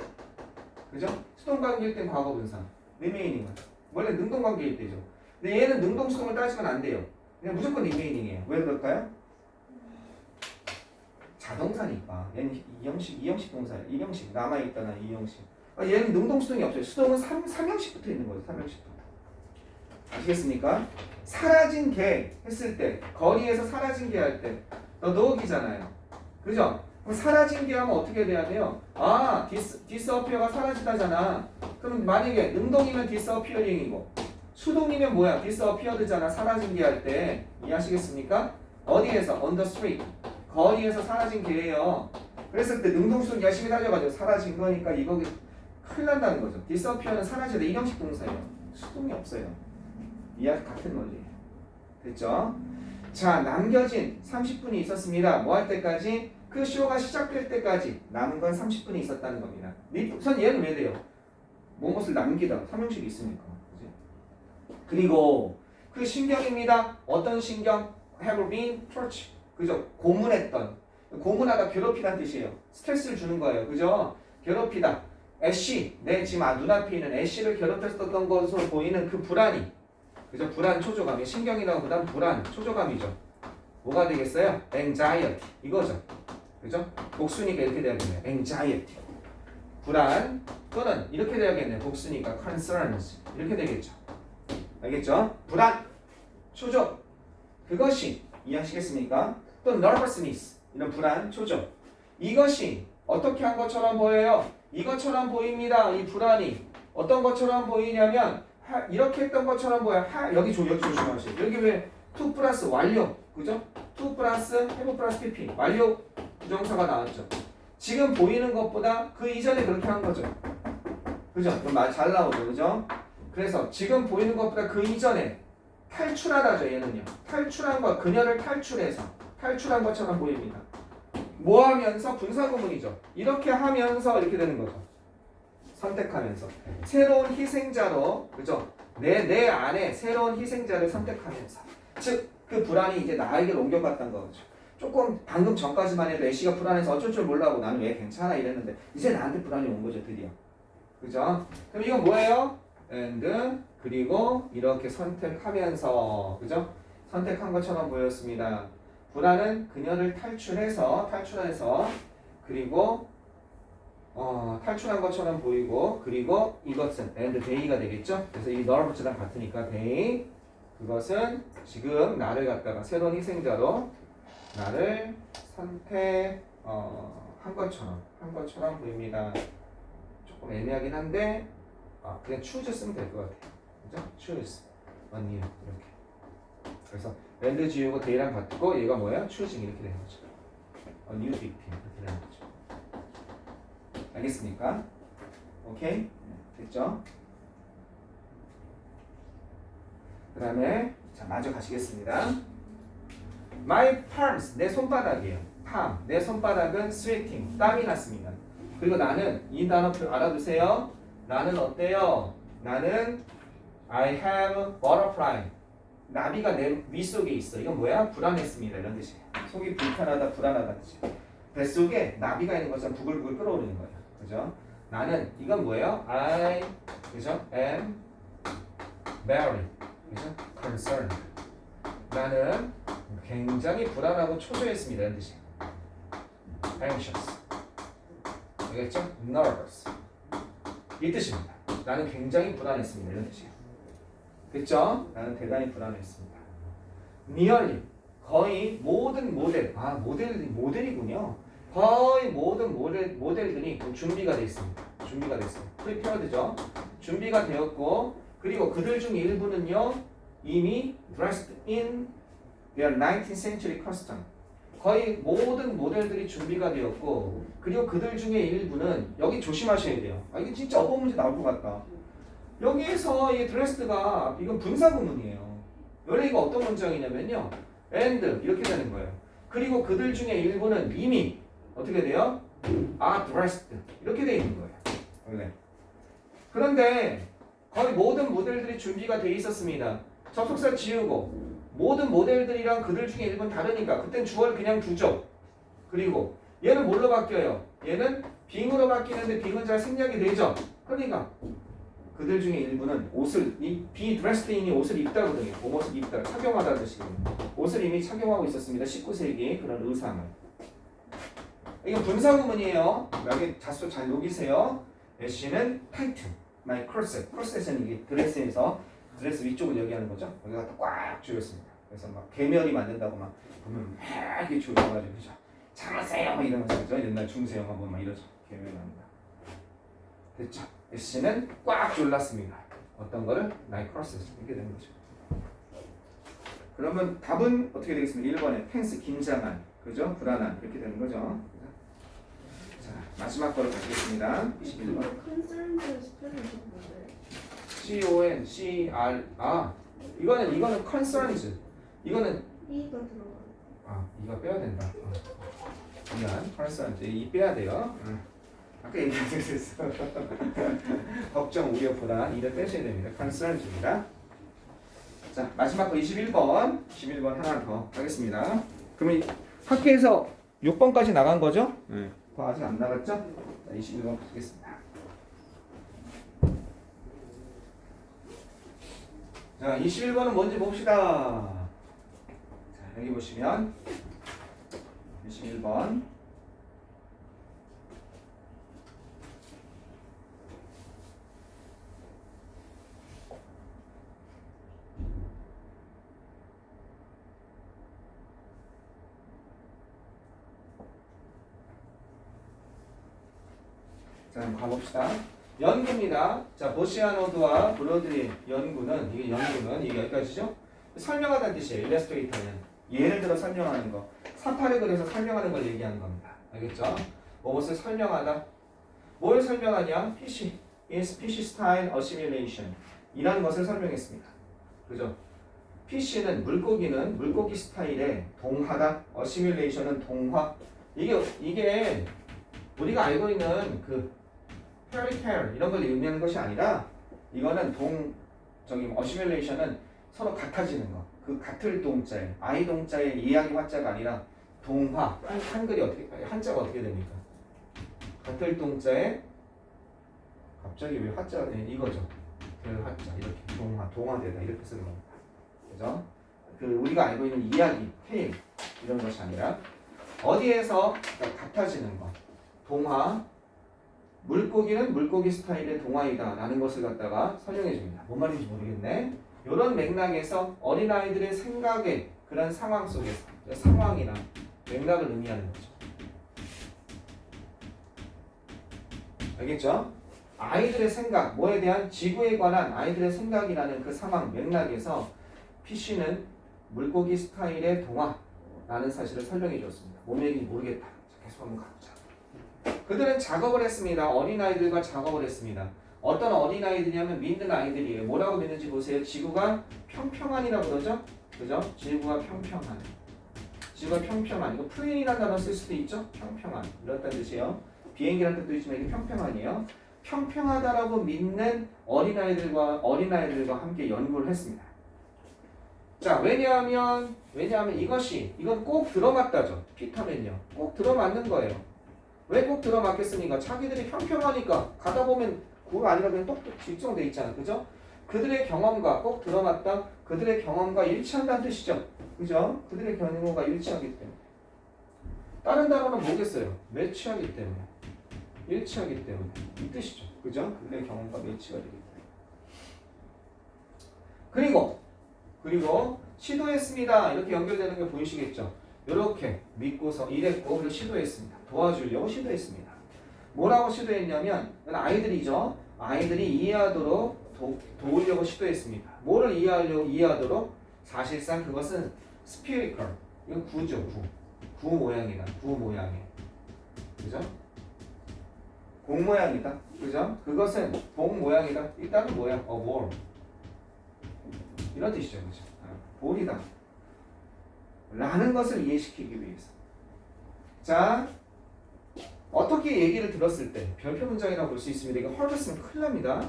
그죠? 수동관계일 땐 과거분사. remaining. 원래 능동관계일 때죠. 근데 얘는 능동수동을 따지면 안 돼요. 그냥 무조건 remaining이에요. 왜 그럴까요? 자동사니까. 얘는 이형식 동사예요. 이형식. 남아있다나 이형식. 얘는 능동수동이 없어요. 수동은 3형식부터 있는 거죠. 3형식부터. 아시겠습니까? 사라진 개 했을 때, 거리에서 사라진 개 할 때, 너기잖아요. 그죠? 그럼 사라진 개 하면 어떻게 돼야 돼요? disappear가 사라지다잖아. 그럼 만약에 능동이면 disappearing이고, 수동이면 뭐야? disappeared잖아. 사라진 개 할 때. 이해하시겠습니까? 어디에서? on the street. 거리에서 사라진 개예요. 그랬을 때 능동수동 열심히 달려가지고 사라진 거니까 이거 큰일 난다는 거죠. disappear는 사라지다. 이형식 동사예요. 수동이 없어요. 이해 같은 논리예요. 됐죠? 자, 남겨진 30분이 있었습니다. 뭐 할 때까지? 그 쇼가 시작될 때까지 남은 건 30분이 있었다는 겁니다. 우선 얘는 왜 돼요? 무엇을 남기다. 3형식이 있으니까. 그치? 그리고 그 신경입니다. 어떤 신경? have been tortured. 그죠? 고문했던. 고문하다 괴롭히다는 뜻이에요. 스트레스를 주는 거예요. 그죠? 괴롭히다. 애쉬. 내 지금 눈앞에 있는 애쉬를 괴롭혔었던 것으로 보이는 그 불안이. 그죠? 불안, 초조감. 신경이라고 보단 불안, 초조감이죠. 뭐가 되겠어요? anxiety. 이거죠. 그죠? 복수니까 이렇게 돼야겠네요. anxiety. 불안 또는 이렇게 돼야겠네요. 복수니까 concerns. 이렇게 되겠죠. 알겠죠? 불안, 초조. 그것이 이해하시겠습니까? 또 nervousness. 이런 불안, 초조. 이것이 어떻게 한 것처럼 보여요? 이것처럼 보입니다. 이 불안이 어떤 것처럼 보이냐면 이렇게 했던 것처럼 보여. 여기 조심하세요. 여기 왜 2 플러스 완료, 그죠? 2 플러스 have 플러스 pp 완료 부정사가 나왔죠. 지금 보이는 것보다 그 이전에 그렇게 한 거죠. 그죠? 그럼 말 잘 나오죠, 그죠? 그래서 지금 보이는 것보다 그 이전에 탈출하다죠. 얘는요. 탈출한 것, 그녀를 탈출해서 탈출한 것처럼 보입니다. 뭐 하면서? 분사구문이죠. 이렇게 하면서 이렇게 되는 거죠. 선택하면서 새로운 희생자로, 그죠? 내 안에 새로운 희생자를 선택하면서, 즉 그 불안이 이제 나에게로 옮겨갔다는 거죠. 조금 방금 전까지만 해도 애쉬가 불안해서 어쩔 줄 몰라고 나는 왜 괜찮아 이랬는데 이제 나한테 불안이 온 거죠, 드디어. 그죠? 그럼 이건 뭐예요? and 그리고 이렇게 선택하면서, 그죠? 선택한 것처럼 보였습니다. 불안은 그녀를 탈출해서 그리고 탈출한 것처럼 보이고, 그리고 이것은 and they가 되겠죠? 그래서 이 nervous랑 같으니까 they, 그것은 지금 나를 갖다가 새로운 희생자로 나를 선택한 것처럼 보입니다. 조금 애매하긴 한데 그냥 choose 쓰면 될 것 같아요. 그죠? choose on you 이렇게. 그래서 and 지우고 they랑 같고 얘가 뭐예요? choosing 이렇게 되는 거죠. on you victim 이렇게 되는 거죠. 알겠습니까? 오케이? 됐죠? 그 다음에 자 마저 가시겠습니다. My palms, 내 손바닥이에요. palm, 내 손바닥은 sweating, 땀이 났습니다. 그리고 나는 이 단어 알아두세요. 나는 어때요? 나는 I have butterfly. 나비가 내 윗속에 있어. 이건 뭐야? 불안했습니다. 이런 뜻이에요. 속이 불편하다, 불안하다 뜻이에요. 뱃속에 나비가 있는 것처럼 부글부글 끓어오르는 거예요. 그죠? 나는 이건 뭐예요? I, 그죠? am very, 그죠? concerned. 나는 굉장히 불안하고 초조했습니다. 이런 뜻이에요. anxious. 알겠죠? nervous. 이 뜻입니다. 나는 굉장히 불안했습니다. 이런 뜻이에요. 그쵸? 나는 대단히 불안했습니다. nearly. 거의 모든 모델. 모델이군요. 거의 모든 모델들이 준비가 되어 있습니다. 준비가 됐어요. prepared죠. 준비가 되었고, 그리고 그들 중 일부는요 이미 dressed in their 19th century custom. 거의 모든 모델들이 준비가 되었고, 그리고 그들 중에 일부는 여기 조심하셔야 돼요. 이게 진짜 어법 문제 나올 것 같다. 여기에서 이 드레스가 이건 분사구문이에요. 원래 이거 어떤 문장이냐면요, and 이렇게 되는 거예요. 그리고 그들 중에 일부는 이미 어떻게 돼요? are dressed 이렇게 돼 있는 거예요. 원래. 그런데 거의 모든 모델들이 준비가 돼 있었습니다. 접속사 지우고 모든 모델들이랑 그들 중에 일부는 다르니까 그땐 주어를 그냥 두죠. 그리고 얘는 뭘로 바뀌어요? 얘는 being으로 바뀌는데 being은 잘 생략이 되죠. 그러니까 그들 중에 일부는 옷을 be dressed in이 옷을 입다거든요. 옷을 입다, 착용하다는 뜻이거든요. 옷을 이미 착용하고 있었습니다. 19세기 그런 의상을. 이건 분사구문이에요. 여기 자수 잘 녹이세요. 애쉬는 타이튼, my corset. corset은 이게 드레스에서 드레스 위쪽을 얘기하는 거죠. 여기가 꽉 조였습니다. 그래서 막 개멸이 만든다고 막 보면 막 이렇게 조여가지고 그죠. 참으세요 막 이러면서 그죠. 옛날 중세 영화 보면 막 이러죠. 개멸이 납니다. 됐죠. 애쉬는 꽉 졸랐습니다. 어떤 거를? my corset 이렇게 되는 거죠. 그러면 답은 어떻게 되겠습니까? 1번에 tense 긴장한, 그죠? 불안한 이렇게 되는 거죠. 자, 마지막 거로 가시겠습니다. 21번. 컨설트 스펠링 뭔데? C-O-N-C-R 이거는 concerns. 이거는 E가 들어가. 이거 빼야 된다. 미안, concerns 이 빼야 돼요. 아까 얘기했었어. 걱정, 우려, 불안 이를 빼셔야 됩니다. concerns입니다. 자, 마지막 거 21번. 21번 하나 더 하겠습니다. 그러면 학교에서 6번까지 나간 거죠? 네. 더 아직 안 나갔죠? 자, 21번 보겠습니다. 자, 21번은 뭔지 봅시다. 자, 여기 보시면 21번. 자, 한번 가봅시다. 연구입니다. 자, 보시아노드와 브로드의 연구는, 이게 여기까지죠? 설명하다는 뜻이에요. 일러스트레이터는. 예를 들어 설명하는 거. 3파를 그려서 설명하는 걸 얘기하는 겁니다. 알겠죠? 무엇을 설명하다? 뭘 설명하냐? PC. is PC style assimilation. 이라는 것을 설명했습니다. 그죠? PC는 물고기 스타일의 동화다. assimilation은 동화. 이게 우리가 알고 있는 그 페어리테일 이런 걸 의미하는 것이 아니라 이거는 어시뮬레이션은 서로 같아지는 거. 그 같을 동자에 I 동자의 이야기 화자가 아니라 동화. 한글이 한자가 어떻게 됩니까? 같을 동자에 갑자기 왜 화자가 되냐 이거죠. 그 화자 이렇게 동화되다 이렇게 쓰는 겁니다. 그죠? 그 우리가 알고 있는 이야기, 테일 이런 것이 아니라 어디에서 같아지는 거. 동화. 물고기는 물고기 스타일의 동화이다 라는 것을 갖다가 설명해 줍니다. 뭔 말인지 모르겠네. 이런 맥락에서 어린아이들의 생각의 그런 상황 속에서 상황이나 맥락을 의미하는 거죠. 알겠죠? 아이들의 생각, 뭐에 대한 지구에 관한 아이들의 생각이라는 그 상황 맥락에서 PC는 물고기 스타일의 동화라는 사실을 설명해 줬습니다. 뭔 얘기인지 모르겠다. 계속 한번 가보자. 그들은 작업을 했습니다. 어린아이들과 작업을 했습니다. 어떤 어린아이들이냐면 믿는 아이들이에요. 뭐라고 믿는지 보세요. 지구가 평평한이라고 그러죠? 그죠? 지구가 평평한. 지구가 평평한. 이거 플레인이라는 단어 쓸 수도 있죠? 평평한. 이렇다는 뜻이에요. 비행기라는 뜻도 있지만 이게 평평한이에요. 평평하다라고 믿는 어린아이들과 함께 연구를 했습니다. 자, 왜냐하면 이건 꼭 들어맞다죠. 피터맨요. 꼭 들어맞는 거예요. 왜 꼭 들어맞겠습니까? 자기들이 평평하니까 가다 보면 그거 아니라 그냥 똑똑 집중돼 있잖아. 그죠? 그들의 경험과 꼭 들어맞다. 그들의 경험과 일치한다는 뜻이죠. 그죠? 그들의 경험과 일치하기 때문에. 다른 단어는 뭐겠어요? 매치하기 때문에. 일치하기 때문에. 이 뜻이죠. 그죠? 그들의 경험과 매치가 되기 때문에. 그리고 시도했습니다. 이렇게 연결되는 게 보이시겠죠? 이렇게 믿고서 일했고 그리고 시도했습니다. 도와주려고 시도했습니다. 뭐라고 시도했냐면 아이들이죠. 아이들이 이해하도록 도우려고 시도했습니다. 뭐를 이해하도록? 사실상 그것은 spherical. 이건 구죠. 구 모양이다. 구 모양의. 그죠? 공 모양이다. 그죠? 그것은 공 모양이다. 일단은 뭐야? ball. 이런 뜻이죠. 그죠? 볼이다. 라는 것을 이해시키기 위해서. 자, 어떻게 얘기를 들었을 때 별표 문장이라고 볼 수 있습니다. 이거 헐을 쓰면 큰일 납니다.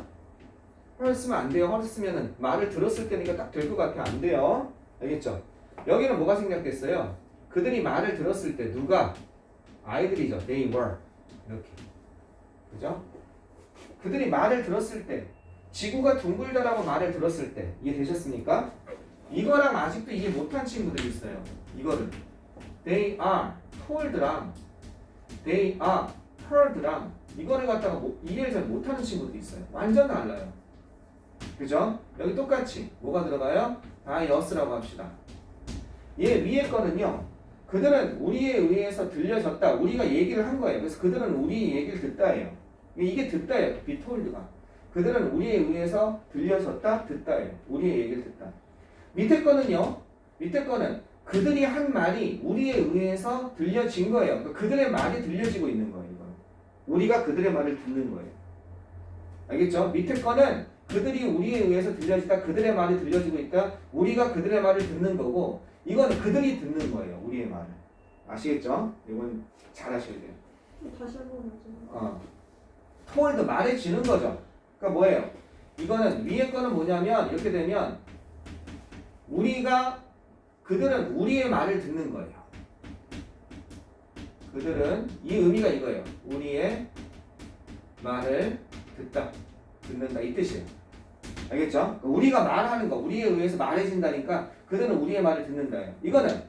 헐을 쓰면 안 돼요. 헐을 쓰면은 말을 들었을 때니까 딱 될 것 같아. 안 돼요. 알겠죠? 여기는 뭐가 생략됐어요? 그들이 말을 들었을 때 누가? 아이들이죠. They were. 이렇게. 그죠? 그들이 말을 들었을 때 지구가 둥글다라고 말을 들었을 때 이해되셨습니까? 이거랑 아직도 이해 못한 친구들이 있어요. 이거를 They are told랑 They are heard랑 이거를 갖다가 이해를 잘 못하는 친구들이 있어요. 완전 달라요. 그죠? 여기 똑같이 뭐가 들어가요? us라고 합시다. 얘 위에 거는요. 그들은 우리에 의해서 들려졌다. 우리가 얘기를 한 거예요. 그래서 그들은 우리 얘기를 듣다예요. 이게 듣다예요. be told가. 그들은 우리에 의해서 들려졌다. 듣다예요. 우리의 얘기를 듣다. 밑에 거는요. 밑에 거는 그들이 한 말이 우리에 의해서 들려진 거예요. 그러니까 그들의 말이 들려지고 있는 거예요. 이건. 우리가 그들의 말을 듣는 거예요. 알겠죠? 밑에 거는 그들이 우리에 의해서 들려지다. 그들의 말이 들려지고 있다. 우리가 그들의 말을 듣는 거고 이건 그들이 듣는 거예요. 우리의 말을. 아시겠죠? 이건 잘 하셔야 돼요. 다시 한번 하죠. told 말해지는 거죠. 그러니까 뭐예요? 이거는 위에 거는 뭐냐면 이렇게 되면 그들은 우리의 말을 듣는 거예요. 그들은 이 의미가 이거예요. 우리의 말을 듣는다 이 뜻이에요. 알겠죠? 우리가 말하는 거, 우리에 의해서 말해진다니까 그들은 우리의 말을 듣는다예요. 이거는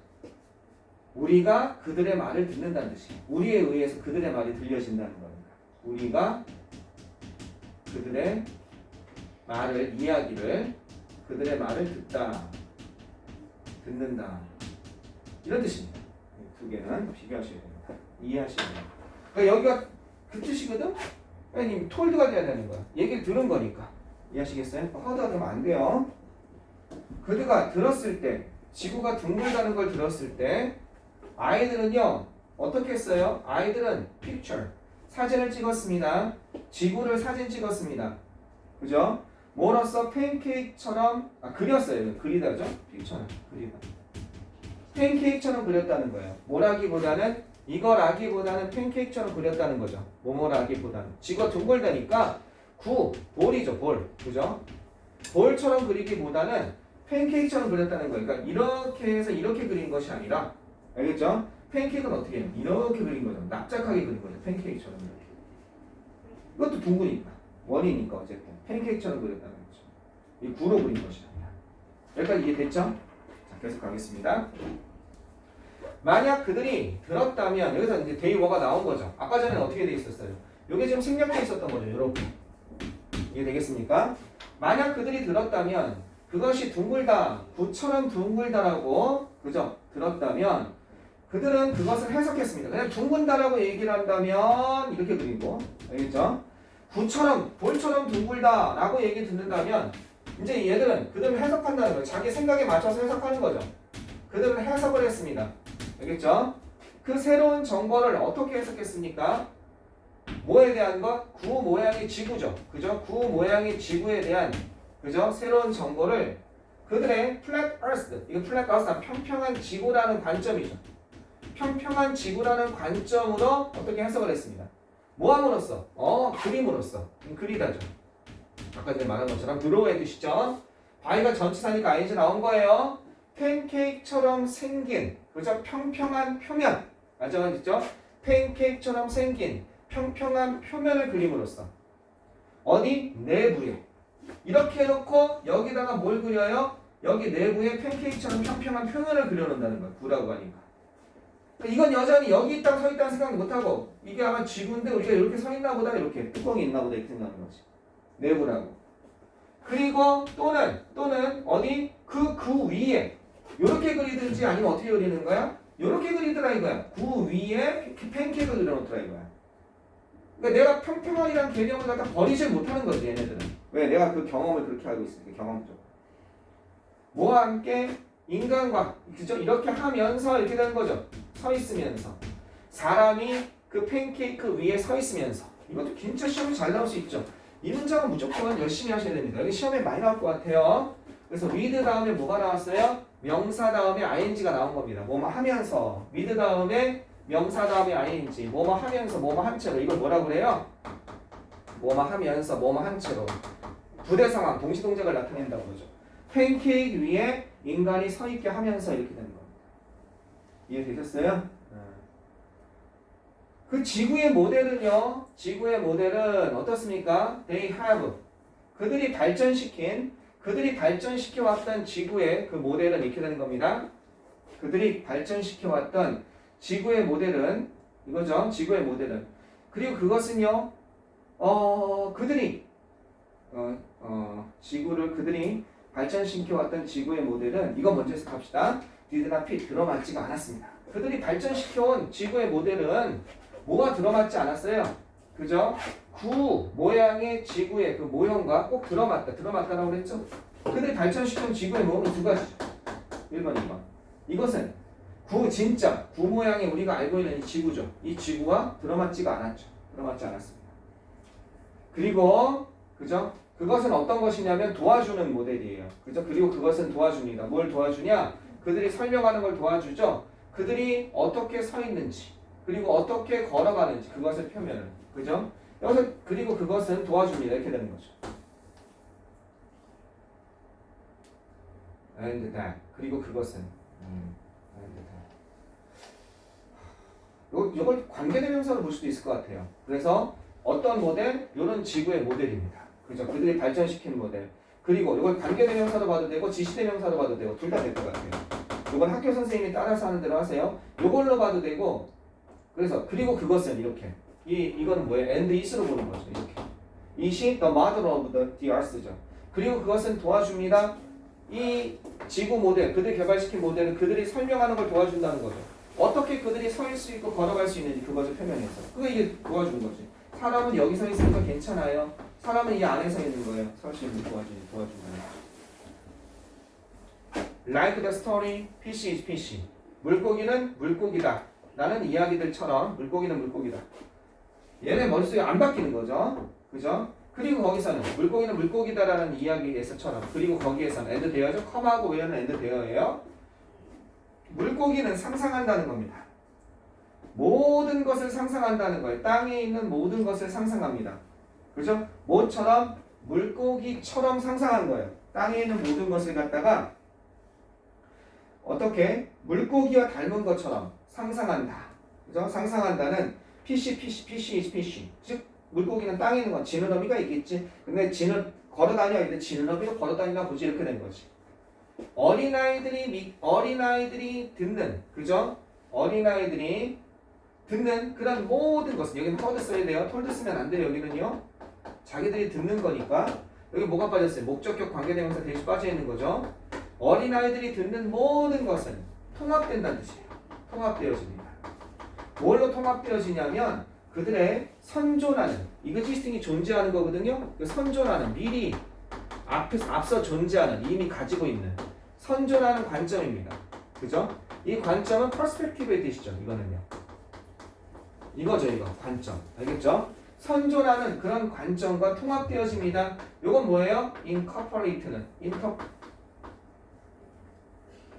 우리가 그들의 말을 듣는다는 뜻이에요. 우리에 의해서 그들의 말이 들려진다는 겁니다. 우리가 그들의 말을, 이야기를, 그들의 말을 듣는다. 이런 뜻입니다. 이 두 개는 비교하셔야 됩니다. 이해하셔야 됩니다. 그러니까 여기가 그 뜻이거든? 아니, 톨드가 돼야 되는 거야. 얘기를 들은 거니까. 이해하시겠어요? 허드가 되면 안 돼요. 그들가 들었을 때, 지구가 둥글다는 걸 들었을 때, 아이들은요, 어떻게 했어요? 아이들은 picture, 사진을 찍었습니다. 지구를 사진 찍었습니다. 그죠? 뭐로써 팬케이크처럼, 그렸어요. 그리다죠? picture는 그리다. 팬케이크처럼 그렸다는 거예요. 뭐라기보다는, 이거라기보다는 팬케이크처럼 그렸다는 거죠. 뭐뭐라기보다는. 지구가 둥글다니까, 볼이죠, 볼. 그죠? 볼처럼 그리기보다는 팬케이크처럼 그렸다는 거예요. 그러니까 이렇게 해서 이렇게 그린 것이 아니라, 알겠죠? 팬케이크는 어떻게 해요? 이렇게 그린 거죠. 납작하게 그린 거죠. 팬케이크처럼 이렇게. 이것도 둥그니까. 원이니까 어쨌든. 팬케이크처럼 그렸다는 거죠. 이 구로 그린 것이 아니라. 여기까지 이해됐죠? 자, 계속 가겠습니다. 만약 그들이 들었다면, 여기서 이제 데이워가 나온 거죠. 아까 전에는 어떻게 돼 있었어요? 이게 지금 생략돼 있었던 거죠. 이렇게. 이해되겠습니까? 만약 그들이 들었다면, 그것이 둥글다, 구처럼 둥글다라고, 그죠? 들었다면, 그들은 그것을 해석했습니다. 그냥 둥근다라고 얘기를 한다면 이렇게 그리고, 알겠죠? 구처럼, 볼처럼 둥글다라고 얘기 듣는다면 이제 얘들은 그들을 해석한다는 거예요. 자기 생각에 맞춰서 해석하는 거죠. 그들은 해석을 했습니다. 알겠죠? 그 새로운 정보를 어떻게 해석했습니까? 뭐에 대한 것? 구 모양의 지구죠. 그죠? 구 모양의 지구에 대한, 그죠? 새로운 정보를 그들의 flat earth, 이거 flat earth는 평평한 지구라는 관점이죠. 평평한 지구라는 관점으로 어떻게 해석을 했습니다. 뭐함으로써? 그림으로써. 그리다죠. 아까 전에 말한 것처럼 드로우의 뜻이죠. 바위가 전치사니까 ing 나온 거예요. 팬케이크처럼 생긴, 그죠? 평평한 표면. 맞죠? 팬케이크처럼 생긴 평평한 표면을 그림으로써. 어디? 내부에. 이렇게 해놓고 여기다가 뭘 그려요? 여기 내부에 팬케이크처럼 평평한 표면을 그려놓는다는 거예요. 구라고 하니까. 이건 여전히 여기 있다고 서 있다는 생각 못하고, 이게 아마 지구인데 우리가 이렇게 서 있나 보다, 이렇게 뚜껑이 있나 보다 이렇게 생각하는 거지. 내부라고. 그리고 또는 어디? 그 위에 요렇게 그리든지 아니면 어떻게 그리는 거야? 요렇게 그리더라 이거야. 구 위에 팬케이크를 그려놓더라 이거야. 그러니까 내가 평평한이라는 개념을 갖다 버리질 못하는 거지 얘네들은. 왜? 내가 그 경험을 그렇게 알고 있으니까. 경험적. 뭐와 함께? 인간과, 그죠? 이렇게 하면서 이렇게 되는 거죠. 서 있으면서. 사람이 그 팬케이크 위에 서 있으면서. 이것도 진짜 시험에 잘 나올 수 있죠. 이 문장은 무조건 열심히 하셔야 됩니다. 여기 시험에 많이 나올 것 같아요. 그래서 with 다음에 뭐가 나왔어요? 명사 다음에 ing가 나온 겁니다. 뭐뭐 하면서. with 다음에 명사 다음에 ing. 뭐뭐 하면서 뭐뭐 한 채로. 이걸 뭐라고 그래요? 뭐뭐 하면서 뭐뭐 한 채로. 부대 상황, 동시동작을 나타낸다고 그러죠. 팬케이크 위에 인간이 서 있게 하면서 이렇게 되는 겁니다. 이해되셨어요? 그 지구의 모델은요, 지구의 모델은 어떻습니까? They have. 그들이 발전시켜왔던 지구의 그 모델은 이렇게 되는 겁니다. 그들이 발전시켜왔던 지구의 모델은, 이거죠, 지구의 모델은. 그리고 그것은요, 그들이 발전시켜왔던 지구의 모델은, 이거 먼저 해석합시다. did not fit, 들어맞지가 않았습니다. 그들이 발전시켜온 지구의 모델은 뭐가 들어맞지 않았어요? 그죠? 구 모양의 지구의 그 모형과 꼭 들어맞다라고 그랬죠? 그들이 발전시켜온 지구의 모형은 두 가지죠. 1번, 2번. 이것은 진짜 구 모양의 우리가 알고 있는 이 지구죠. 이 지구와 들어맞지가 않았죠. 들어맞지 않았습니다. 그리고, 그죠? 그것은 어떤 것이냐면 도와주는 모델이에요. 그죠? 그리고 그것은 도와줍니다. 뭘 도와주냐? 그들이 설명하는 걸 도와주죠. 그들이 어떻게 서 있는지, 그리고 어떻게 걸어가는지, 그것의 표면을. 그죠? 여기서 그리고 그것은 도와줍니다. 이렇게 되는 거죠. And that. 그리고 그것은. And that. 이걸 관계대명사로 볼 수도 있을 것 같아요. 그래서 어떤 모델? 이런 지구의 모델입니다. 그죠? 그들이 발전시킨 모델. 그리고 이걸 관계대명사로 봐도 되고 지시대명사로 봐도 되고 둘 다 될 것 같아요. 이건 학교 선생님이 따라서 하는 대로 하세요. 이걸로 봐도 되고 그래서 그리고 그것은 이렇게 이거는 뭐예요? and is로 보는 거죠. 이렇게 it이 the mother of the earth죠. 그리고 그것은 도와줍니다. 이 지구 모델, 그들이 개발시킨 모델은 그들이 설명하는 걸 도와준다는 거죠. 어떻게 그들이 서 수 있고 걸어갈 수 있는지 그것을 표명해서. 그게 이게 도와주는 거지. 사람은 여기 서 있으니까 괜찮아요. 사람은 이 안에 서 있는 거예요. 설 수 있는 도와준다는 거죠. Like the story, fish is fish. 물고기는 물고기다. 라는 이야기들처럼 물고기는 물고기다. 얘네 머릿속에 안 바뀌는 거죠. 그죠? 그리고 거기서는 물고기는 물고기다라는 이야기에서처럼 그리고 거기에서는 end 되어죠. 컴하고 where는 end 되어예요. 물고기는 상상한다는 겁니다. 모든 것을 상상한다는 거예요. 땅에 있는 모든 것을 상상합니다. 그죠? 뭐처럼? 물고기처럼 상상한 거예요. 땅에 있는 모든 것을 갖다가 어떻게? 물고기와 닮은 것처럼 상상한다. 그죠? 상상한다는 fish is fish. 즉 물고기는 땅에 있는 건 지느러미가 있겠지. 근데 걸어다녀. 근데 지느러미로 걸어다니나 보지 이렇게 된 거지. 어린아이들이 듣는, 그죠? 어린아이들이 듣는 그런 모든 것은 여기는 톨드 써야 돼요. 톨드 쓰면 안 돼요. 여기는요. 자기들이 듣는 거니까 여기 뭐가 빠졌어요? 목적격 관계대명사 대신 빠져 있는 거죠. 어린아이들이 듣는 모든 것은 통합된다는 뜻이에요. 통합되어집니다. 뭘로 통합되어지냐면 그들의 선존하는 이그지스팅이 존재하는 거거든요. 그 선존하는 미리 앞서 존재하는 이미 가지고 있는 선존하는 관점입니다. 그죠? 이 관점은 퍼스펙티브의 뜻이죠. 이거는요. 이거죠. 이거 관점. 알겠죠? 선존하는 그런 관점과 통합되어집니다. 이건 뭐예요? incorporate는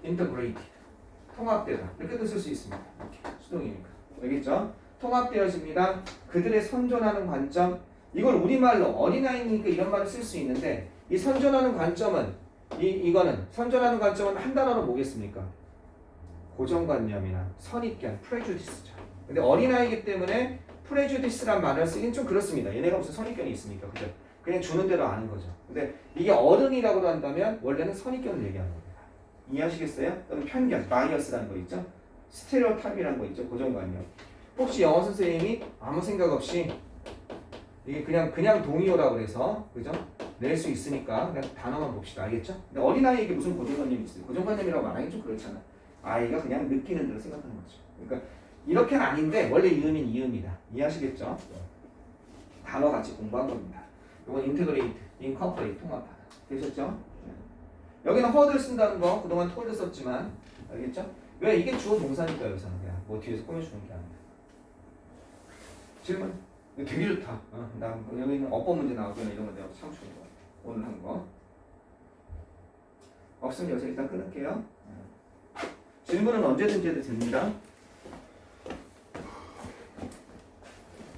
integrated 통합되다 이렇게도 쓸 수 있습니다. 이렇게 수동이니까. 알겠죠? 통합되어집니다. 그들의 선존하는 관점 이걸 우리말로 어린아이니까 이런 말을 쓸 수 있는데 이 선존하는 관점은 이거는 선존하는 관점은 한 단어로 뭐겠습니까? 고정관념이나 선입견, prejudice죠. 근데 어린아이기 때문에 prejudice란 말을 쓰긴 좀 그렇습니다. 얘네가 무슨 선입견이 있습니까? 그죠? 그냥 주는 대로 아는 거죠. 근데 이게 어른이라고 한다면 원래는 선입견을 얘기하는 겁니다. 이해하시겠어요? 또는 편견, 바이어스라는 거 있죠? 스테레오타입이라는 거 있죠? 고정관념. 혹시 영어 선생님이 아무 생각 없이 이게 그냥 동의어라고 그래서 그죠? 낼 수 있으니까 그냥 단어만 봅시다. 알겠죠? 근데 어린아이에게 무슨 고정관념이 있어요? 고정관념이라고 말하기 좀 그렇잖아. 아이가 그냥 느끼는 대로 생각하는 거죠. 그러니까 이렇게는 아닌데 원래 이음인 이음이다. 이해하시겠죠? 단어 같이 공부한 겁니다. 이건 integrate, incorporate 통합하다. 되셨죠? 여기는 herd를 쓴다는 거 그동안 told 썼지만 알겠죠? 왜? 이게 주어 동사니까 여기서는 그냥 뭐 뒤에서 꾸며주는 게 아니라. 질문? 이거 되게 좋다. 나 여기 있는 어법 문제 나오거나 이런 거 내가 참 좋은 거 오늘 한 거. 없으면 여기서 일단 끊을게요. 질문은 언제든지 해도 됩니다.